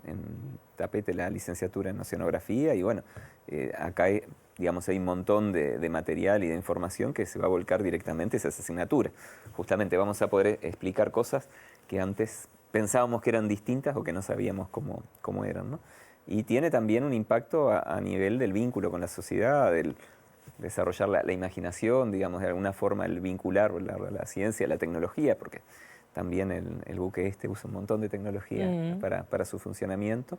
tapete la licenciatura en oceanografía, y bueno, acá digamos, hay un montón de material y de información que se va a volcar directamente a esa asignatura. Justamente vamos a poder explicar cosas que antes pensábamos que eran distintas o que no sabíamos cómo eran, ¿no? Y tiene también un impacto a nivel del vínculo con la sociedad, del desarrollar la imaginación, digamos, de alguna forma el vincular la ciencia, la tecnología, porque también el buque usa un montón de tecnología para su funcionamiento,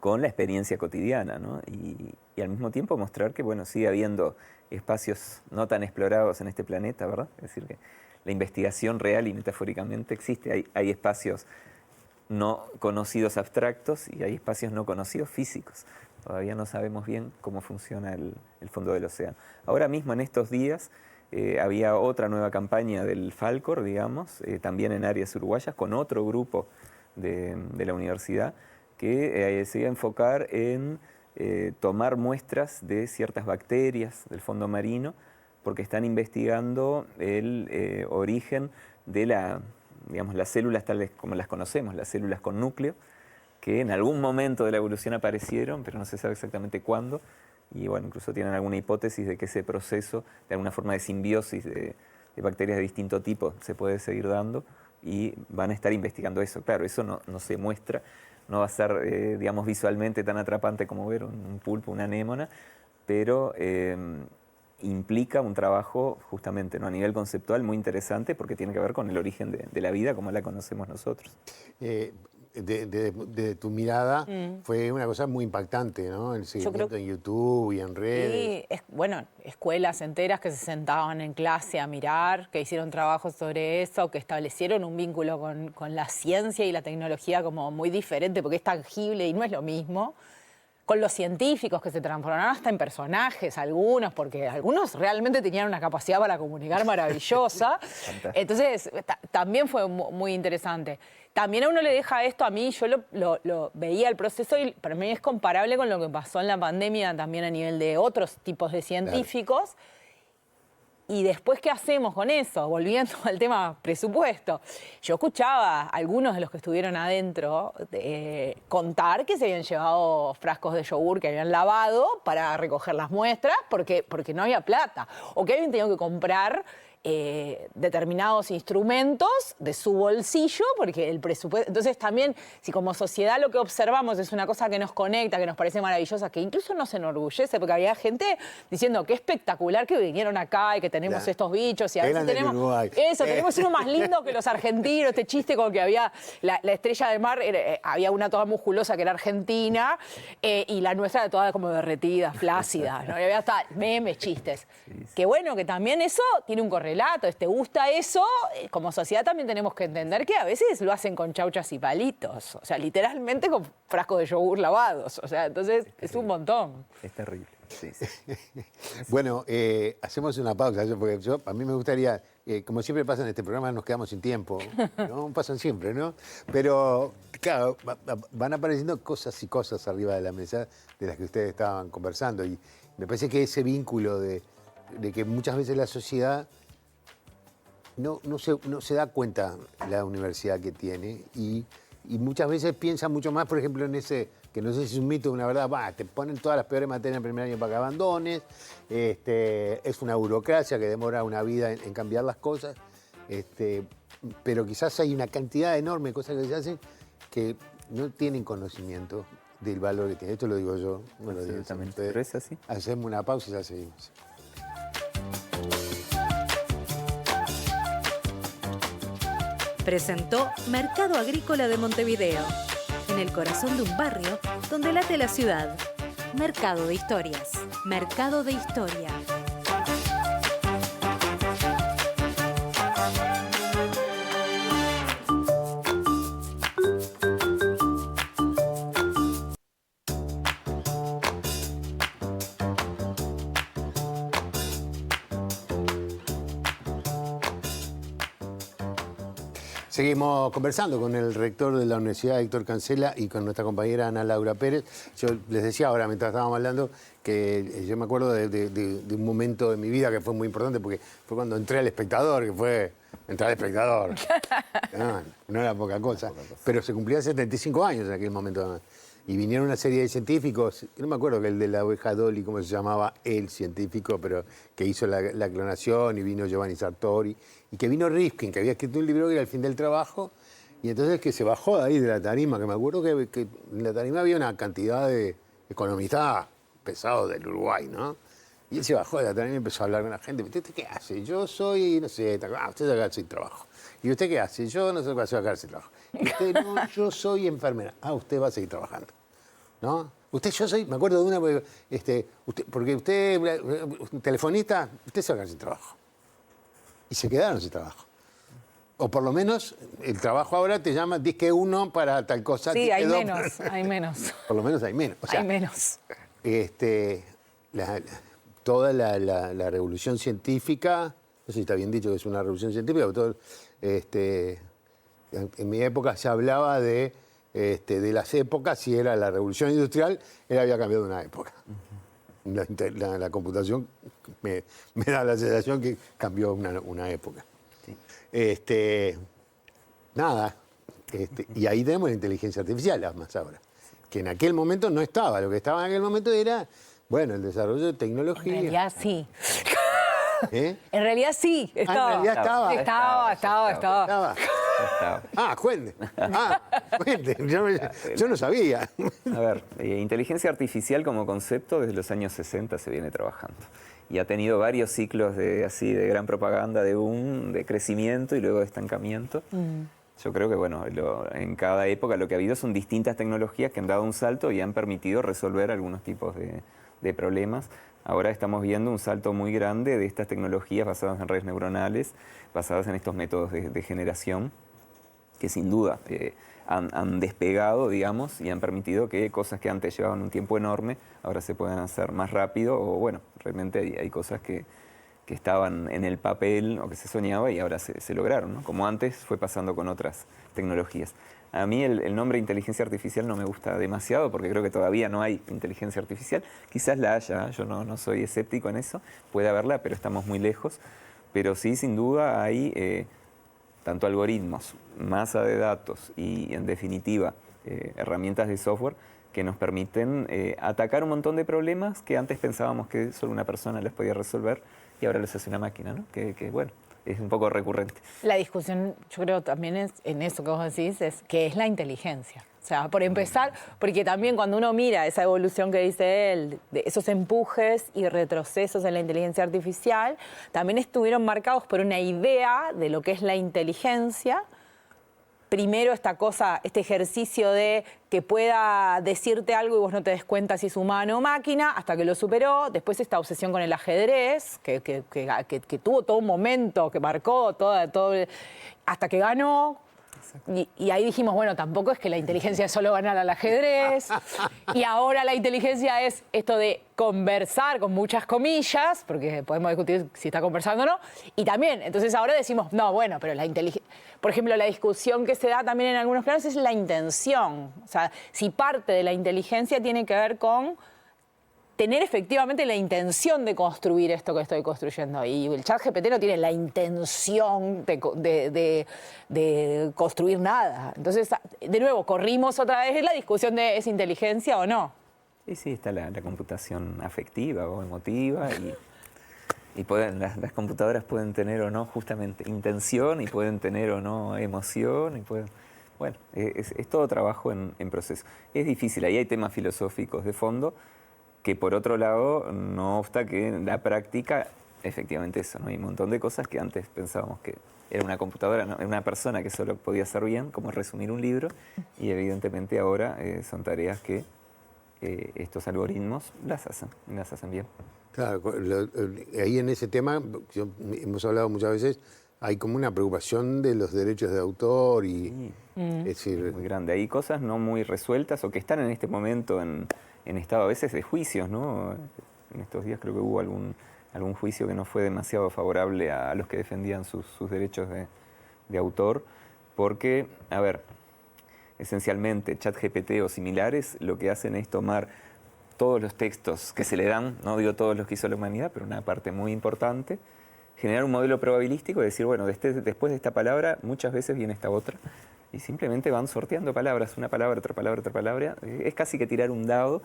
con la experiencia cotidiana, ¿no? Y al mismo tiempo mostrar que, bueno, sigue habiendo espacios no tan explorados en este planeta, ¿verdad? Es decir, que la investigación real y metafóricamente existe, hay espacios no conocidos abstractos y hay espacios no conocidos físicos. Todavía no sabemos bien cómo funciona el fondo del océano. Ahora mismo, en estos días, había otra nueva campaña del Falcor, digamos, también en áreas uruguayas, con otro grupo de la universidad, que se iba a enfocar en tomar muestras de ciertas bacterias del fondo marino, porque están investigando el origen de digamos, las células tales como las conocemos, las células con núcleo, que en algún momento de la evolución aparecieron, pero no se sabe exactamente cuándo. Y bueno, incluso tienen alguna hipótesis de que ese proceso, de alguna forma de simbiosis de bacterias de distinto tipo, se puede seguir dando, y van a estar investigando eso. Claro, eso no se muestra, no va a ser, digamos, visualmente tan atrapante como ver un pulpo, una anémona, pero implica un trabajo justamente, ¿no?, a nivel conceptual muy interesante, porque tiene que ver con el origen de la vida como la conocemos nosotros. De tu mirada, fue una cosa muy impactante, ¿no? El seguimiento en YouTube y en redes. Sí, bueno, escuelas enteras que se sentaban en clase a mirar, que hicieron trabajos sobre eso, que establecieron un vínculo con la ciencia y la tecnología como muy diferente, porque es tangible y no es lo mismo. Con los científicos que se transformaron hasta en personajes, algunos, porque algunos realmente tenían una capacidad para comunicar maravillosa. Entonces, también fue muy interesante. También a uno le deja esto, a mí, yo lo veía el proceso y para mí es comparable con lo que pasó en la pandemia también a nivel de otros tipos de científicos. Claro. Y después, ¿qué hacemos con eso? Volviendo al tema presupuesto. Yo escuchaba a algunos de los que estuvieron adentro contar que se habían llevado frascos de yogur que habían lavado para recoger las muestras porque no había plata. O que habían tenido que comprar determinados instrumentos de su bolsillo porque el presupuesto... Entonces también, si como sociedad lo que observamos es una cosa que nos conecta, que nos parece maravillosa, que incluso nos enorgullece, porque había gente diciendo qué espectacular que vinieron acá y que tenemos estos bichos y a veces tenemos uno más lindo que los argentinos, este chiste con que había la estrella del mar, había una toda musculosa que era argentina y la nuestra toda como derretida, flácida, ¿no? Y había hasta memes, chistes. Que bueno, que también eso tiene un correlato. ¿Te gusta eso? Como sociedad también tenemos que entender que a veces lo hacen con chauchas y palitos. O sea, literalmente con frascos de yogur lavados. O sea, entonces es un montón. Es terrible. Sí. Bueno, hacemos una pausa, porque a mí me gustaría, como siempre pasa en este programa, nos quedamos sin tiempo, ¿no? Pasan siempre, ¿no? Pero, claro, van apareciendo cosas y cosas arriba de la mesa de las que ustedes estaban conversando. Y me parece que ese vínculo de que muchas veces la sociedad no se da cuenta la universidad que tiene y muchas veces piensa mucho más, por ejemplo, en ese, que no sé si es un mito o una verdad, te ponen todas las peores materias en el primer año para que abandones, es una burocracia que demora una vida en cambiar las cosas, pero quizás hay una cantidad enorme de cosas que se hacen que no tienen conocimiento del valor que tiene. Esto lo digo yo, no lo digo. Pero es así. Hacemos una pausa y ya seguimos. presentó Mercado Agrícola de Montevideo, en el corazón de un barrio donde late la ciudad. Mercado de Historias. Mercado de Historia. Seguimos conversando con el rector de la Universidad, Héctor Cancela, y con nuestra compañera Ana Laura Pérez. Yo les decía ahora, mientras estábamos hablando, que yo me acuerdo de un momento de mi vida que fue muy importante, porque fue cuando entré al Espectador, que fue entrar al Espectador. No era poca cosa. Pero se cumplían 75 años en aquel momento, además. Y vinieron una serie de científicos, no me acuerdo que el de la oveja Dolly, cómo se llamaba, el científico, pero que hizo la clonación, y vino Giovanni Sartori, y que vino Rifkin, que había escrito un libro que era El fin del trabajo, y entonces que se bajó de ahí de la tarima, que me acuerdo que en la tarima había una cantidad de economistas pesados del Uruguay, ¿no? Y él se bajó de la tarima y empezó a hablar con la gente. ¿Usted qué hace? Yo soy, no sé, usted se va a quedar sin trabajo. ¿Y usted qué hace? Yo no sé, se va a quedar sin trabajo. Y usted, no, yo soy enfermera. Usted va a seguir trabajando, ¿no? Usted, yo soy, me acuerdo de una, porque usted, telefonista, usted se va a quedar sin trabajo. Y se quedaron sin trabajo. O por lo menos el trabajo ahora te llama disque 1 para tal cosa. Sí, hay 2, menos, hay menos. Por lo menos hay menos. O sea, hay menos. Toda la revolución científica, no sé si está bien dicho que es una revolución científica, pero en mi época se hablaba de las épocas, si era la revolución industrial, él había cambiado una época. La computación me da la sensación que cambió una época. Sí. Nada, y ahí tenemos la inteligencia artificial, además ahora, que en aquel momento no estaba. Lo que estaba en aquel momento era, bueno, el desarrollo de tecnología. En realidad sí. ¿Eh? En realidad sí, estaba. En realidad Estaba. Cuente. Cuente. Yo no sabía. A ver, inteligencia artificial como concepto desde los años 60 se viene trabajando. Y ha tenido varios ciclos de gran propaganda, de boom, de crecimiento y luego de estancamiento. Yo creo que, bueno, en cada época lo que ha habido son distintas tecnologías que han dado un salto y han permitido resolver algunos tipos de problemas. Ahora estamos viendo un salto muy grande de estas tecnologías basadas en redes neuronales, basadas en estos métodos de generación, que sin duda han despegado, digamos, y han permitido que cosas que antes llevaban un tiempo enorme, ahora se puedan hacer más rápido, o bueno, realmente hay cosas que estaban en el papel o que se soñaba y ahora se lograron, ¿no? Como antes fue pasando con otras tecnologías. A mí el nombre inteligencia artificial no me gusta demasiado porque creo que todavía no hay inteligencia artificial. Quizás la haya, yo no soy escéptico en eso, puede haberla, pero estamos muy lejos. Pero sí, sin duda, hay tanto algoritmos, masa de datos y, en definitiva, herramientas de software que nos permiten atacar un montón de problemas que antes pensábamos que solo una persona les podía resolver y ahora los hace una máquina, ¿no? Que bueno, es un poco recurrente. La discusión, yo creo, también es en eso que vos decís, es qué es la inteligencia. O sea, por empezar, porque también cuando uno mira esa evolución que dice él, de esos empujes y retrocesos en la inteligencia artificial, también estuvieron marcados por una idea de lo que es la inteligencia. Primero este ejercicio de que pueda decirte algo y vos no te des cuenta si es humano o máquina, hasta que lo superó. Después esta obsesión con el ajedrez, que tuvo todo un momento, que marcó todo hasta que ganó. Y ahí dijimos, bueno, tampoco es que la inteligencia es solo ganar al ajedrez. Y ahora la inteligencia es esto de conversar con muchas comillas, porque podemos discutir si está conversando o no. Y también, entonces ahora decimos, no, bueno, pero la inteligencia... Por ejemplo, la discusión que se da también en algunos planos es la intención. O sea, si parte de la inteligencia tiene que ver con tener efectivamente la intención de construir esto que estoy construyendo. Y el ChatGPT no tiene la intención de construir nada. Entonces, de nuevo, corrimos otra vez la discusión de ¿es inteligencia o no? Sí, está la computación afectiva o emotiva y las computadoras pueden tener o no justamente intención y pueden tener o no emoción y pueden... Bueno, es todo trabajo en proceso. Es difícil, ahí hay temas filosóficos de fondo que por otro lado no obsta que en la práctica efectivamente eso, ¿no? Hay un montón de cosas que antes pensábamos que era una computadora, ¿no? Era una persona que solo podía hacer bien, como resumir un libro, y evidentemente ahora son tareas que estos algoritmos las hacen bien. Claro, ahí en ese tema, hemos hablado muchas veces, hay como una preocupación de los derechos de autor y Sí, es decir, muy grande. Hay cosas no muy resueltas o que están en este momento en estado a veces de juicios, ¿no? En estos días creo que hubo algún juicio que no fue demasiado favorable a los que defendían sus derechos de autor, porque, a ver, esencialmente ChatGPT o similares lo que hacen es tomar todos los textos que se le dan, no digo todos los que hizo la humanidad, pero una parte muy importante, generar un modelo probabilístico y decir, bueno, después de esta palabra muchas veces viene esta otra, y simplemente van sorteando palabras, una palabra, otra palabra, otra palabra. Es casi que tirar un dado,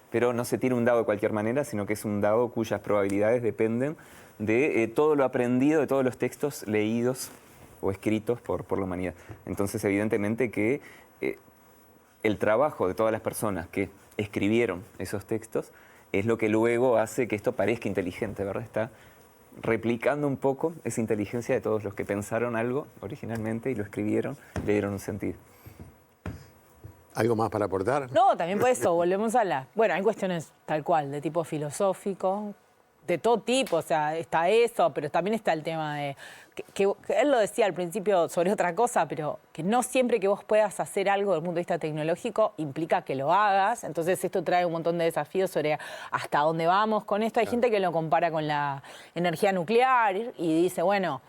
pero no se tira un dado de cualquier manera, sino que es un dado cuyas probabilidades dependen de todo lo aprendido, de todos los textos leídos o escritos por la humanidad. Entonces, evidentemente que el trabajo de todas las personas que escribieron esos textos es lo que luego hace que esto parezca inteligente, ¿verdad? Está replicando un poco esa inteligencia de todos los que pensaron algo originalmente y lo escribieron, le dieron un sentido. ¿algo más para aportar? No, también por eso, volvemos a la... Bueno, hay cuestiones tal cual, de tipo filosófico, de todo tipo, o sea, está eso, pero también está el tema de... Que él lo decía al principio sobre otra cosa, pero que no siempre que vos puedas hacer algo desde el punto de vista tecnológico implica que lo hagas. Entonces esto trae un montón de desafíos sobre hasta dónde vamos con esto. Hay gente que lo compara con la energía nuclear y dice, bueno...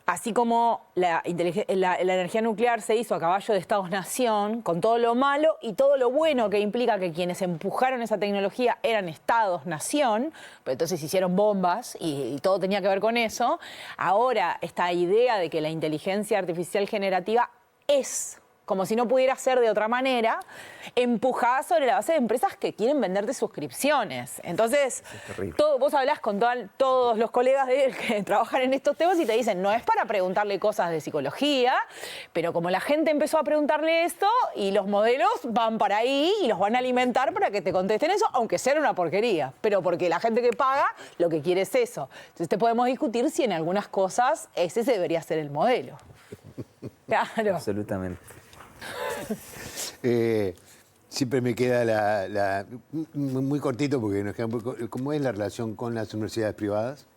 Así como la energía nuclear se hizo a caballo de Estados-nación, con todo lo malo y todo lo bueno que implica que quienes empujaron esa tecnología eran Estados-nación, pero entonces hicieron bombas y todo tenía que ver con eso. Ahora, esta idea de que la inteligencia artificial generativa es, como si no pudiera ser de otra manera, empujada sobre la base de empresas que quieren venderte suscripciones. Entonces, vos hablás con todos los colegas de él que trabajan en estos temas y te dicen, no es para preguntarle cosas de psicología, pero como la gente empezó a preguntarle esto y los modelos van para ahí y los van a alimentar para que te contesten eso, aunque sea una porquería, pero porque la gente que paga lo que quiere es eso. Entonces te podemos discutir si en algunas cosas ese debería ser el modelo. Claro. Absolutamente. Siempre me queda muy cortito porque nos queda ¿cómo es la relación con las universidades privadas?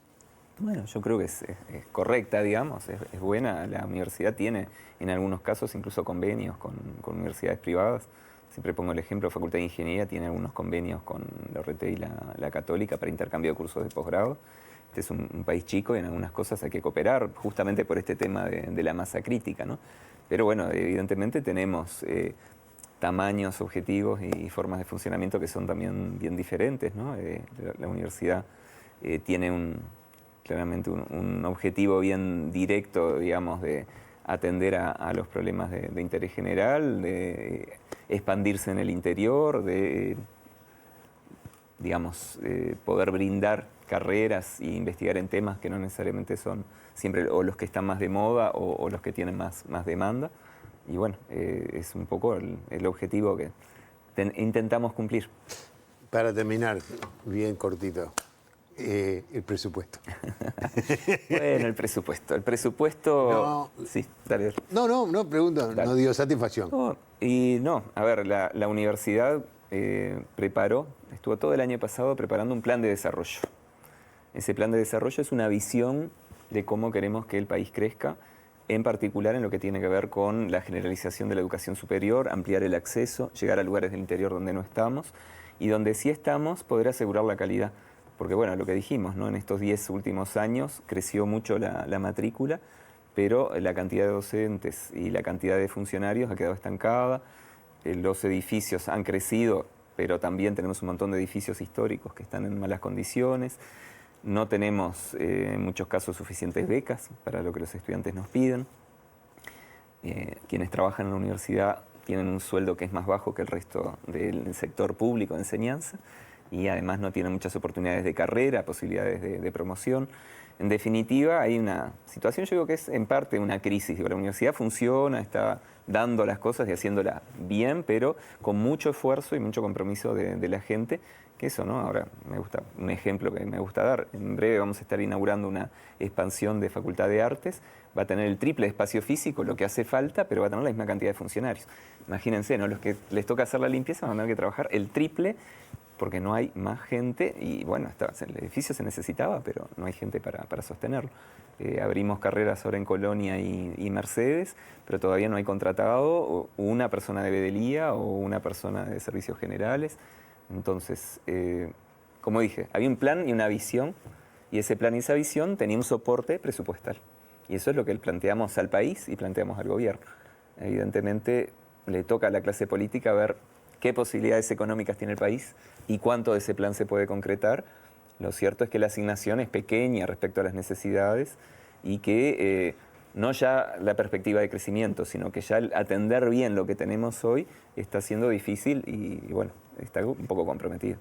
Bueno, yo creo que es correcta, digamos, es buena. La universidad tiene, en algunos casos, incluso convenios con universidades privadas. Siempre pongo el ejemplo, Facultad de Ingeniería tiene algunos convenios con la ORT y la Católica para intercambio de cursos de posgrado. Este es un país chico y en algunas cosas hay que cooperar, justamente por este tema de la masa crítica, ¿no? Pero bueno, evidentemente tenemos tamaños, objetivos y formas de funcionamiento que son también bien diferentes, ¿no? La universidad tiene claramente un objetivo bien directo, digamos, de atender a los problemas de interés general, de expandirse en el interior, de, digamos, poder brindar carreras e investigar en temas que no necesariamente son siempre o los que están más de moda o los que tienen más demanda. Y bueno, es un poco el objetivo que intentamos cumplir. Para terminar, bien cortito, el presupuesto. Bueno, el presupuesto... No, sí, dale. No, pregunto, Dale. no dio satisfacción. No, y no, a ver, la universidad estuvo todo el año pasado preparando un plan de desarrollo. Ese plan de desarrollo es una visión de cómo queremos que el país crezca, en particular en lo que tiene que ver con la generalización de la educación superior, ampliar el acceso, llegar a lugares del interior donde no estamos y donde sí estamos, poder asegurar la calidad. Porque bueno, lo que dijimos, ¿no? En estos 10 últimos años creció mucho la matrícula, pero la cantidad de docentes y la cantidad de funcionarios ha quedado estancada. Los edificios han crecido, pero también tenemos un montón de edificios históricos que están en malas condiciones. No tenemos en muchos casos suficientes becas para lo que los estudiantes nos piden. Quienes trabajan en la universidad tienen un sueldo que es más bajo que el resto del sector público de enseñanza y además no tienen muchas oportunidades de carrera, posibilidades de promoción. En definitiva, hay una situación, yo digo que es en parte una crisis. Digo, la universidad funciona, está dando las cosas y haciéndolas bien, pero con mucho esfuerzo y mucho compromiso de la gente, que eso, ¿no? Ahora, me gusta un ejemplo que me gusta dar. En breve vamos a estar inaugurando una expansión de Facultad de Artes. Va a tener el triple de espacio físico, lo que hace falta, pero va a tener la misma cantidad de funcionarios. Imagínense, ¿no? Los que les toca hacer la limpieza van a tener que trabajar el triple porque no hay más gente y bueno, el edificio se necesitaba, pero no hay gente para sostenerlo. Abrimos carreras ahora en Colonia y Mercedes, pero todavía no hay contratado una persona de vedelía o una persona de servicios generales. Entonces, como dije, había un plan y una visión, y ese plan y esa visión tenía un soporte presupuestal. Y eso es lo que planteamos al país y planteamos al gobierno. Evidentemente, le toca a la clase política ver qué posibilidades económicas tiene el país y cuánto de ese plan se puede concretar. Lo cierto es que la asignación es pequeña respecto a las necesidades y que no ya la perspectiva de crecimiento, sino que ya el atender bien lo que tenemos hoy está siendo difícil y bueno, está un poco comprometido.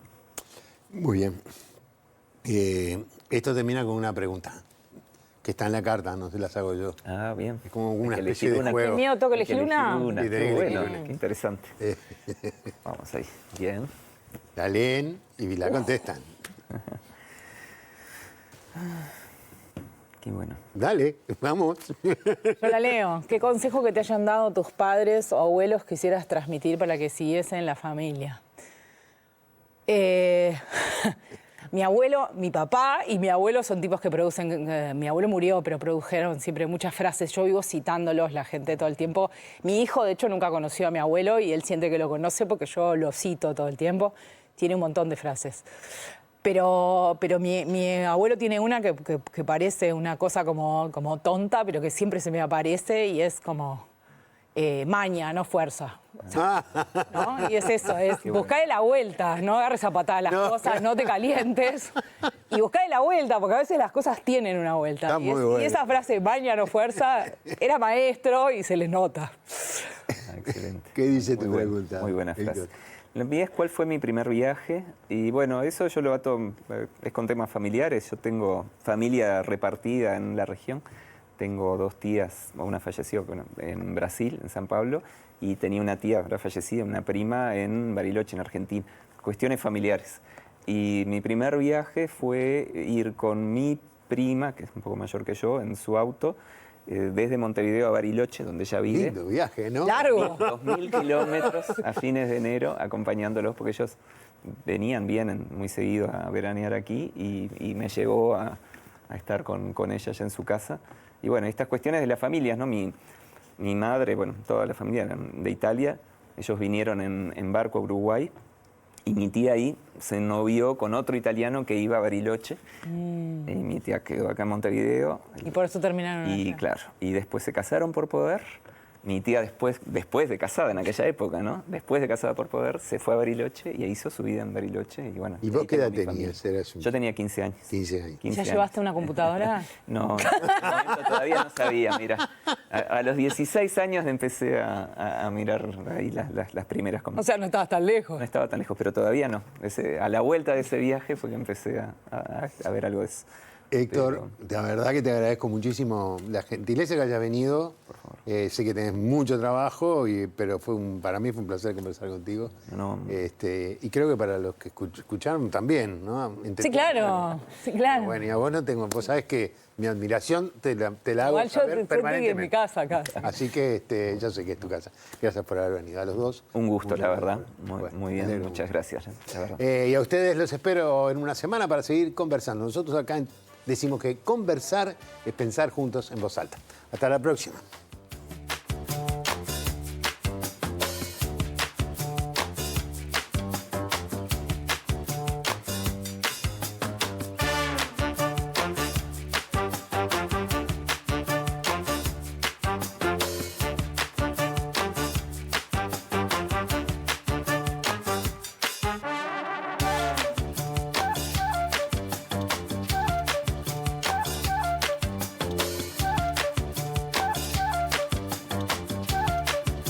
Muy bien. Esto termina con una pregunta que está en la carta, no se las hago yo. Ah, bien. Es como una Hay que especie elegir de una. juego. ¿Qué miedo toca Hay que elegir una? Sí, tenés que Bueno, elegir una. qué interesante. Vamos ahí. Bien. La leen y la contestan. Qué bueno. Dale, vamos. Yo la leo. ¿Qué consejo que te hayan dado tus padres o abuelos quisieras transmitir para que siguiesen la familia? Mi abuelo, mi papá y mi abuelo son tipos que producen... mi abuelo murió, pero produjeron siempre muchas frases. Yo vivo citándolos, la gente todo el tiempo. Mi hijo, de hecho, nunca conoció a mi abuelo y él siente que lo conoce porque yo lo cito todo el tiempo. Tiene un montón de frases. Pero mi abuelo tiene una que parece una cosa como tonta, pero que siempre se me aparece y es como maña, no fuerza. ¿No? Y es eso, es buscar la vuelta, no agarres a patada las cosas, no te calientes. Y buscar la vuelta, porque a veces las cosas tienen una vuelta. Está muy bueno. Y esa frase, maña, no fuerza, era maestro y se le nota. Excelente. ¿Qué dice tu Muy buena, pregunta? muy buena frase. Héctor? La mía es cuál fue mi primer viaje y bueno, eso yo lo ato, es con temas familiares. Yo tengo familia repartida en la región. Tengo dos tías, una falleció en Brasil, en San Pablo, y tenía una tía ahora fallecida, una prima en Bariloche, en Argentina. Cuestiones familiares. Y mi primer viaje fue ir con mi prima, que es un poco mayor que yo, en su auto, desde Montevideo a Bariloche, donde ella vive. Lindo viaje, ¿no? Largo. 2.000 kilómetros a fines de enero, acompañándolos, porque ellos vienen muy seguido a veranear aquí, y me llevó a estar con ella allá en su casa. Y bueno, estas cuestiones de las familias, ¿no? Mi madre, bueno, toda la familia eran de Italia, ellos vinieron en barco a Uruguay, y mi tía ahí se novió con otro italiano que iba a Bariloche, y mi tía quedó acá en Montevideo. Y por eso terminaron Y allá. claro, y después se casaron por poder. Mi tía después de casada, en aquella época, ¿no? Después de casada por poder, se fue a Bariloche y hizo su vida en Bariloche. Y bueno, ¿Y vos ahí qué tengo edad mi familia. tenías? Eras un- Yo tenía 15 años. 15 años. 15 ¿Ya años. llevaste una computadora? No, en ese momento todavía no sabía, mira. A los 16 años empecé a mirar ahí las primeras O computadoras. sea, no estabas tan lejos. No estaba tan lejos, pero todavía no. A la vuelta de ese viaje fue que empecé a ver algo de eso. Héctor, la verdad que te agradezco muchísimo la gentileza que hayas venido. Por favor. Sé que tenés mucho trabajo, pero para mí fue un placer conversar contigo. No. Y creo que para los que escucharon también, ¿no? Sí, claro. Sí, claro. Bueno, y a vos no tengo, vos sabés que mi admiración te la hago Igual yo saber estoy en permanentemente. mi casa acá. Así que yo sé que es tu casa. Gracias por haber venido a los dos. Un gusto, la verdad. Bueno, Muy me bien, alegro muchas gracias. La verdad. Y a ustedes los espero en una semana para seguir conversando. Nosotros acá decimos que conversar es pensar juntos en voz alta. Hasta la próxima.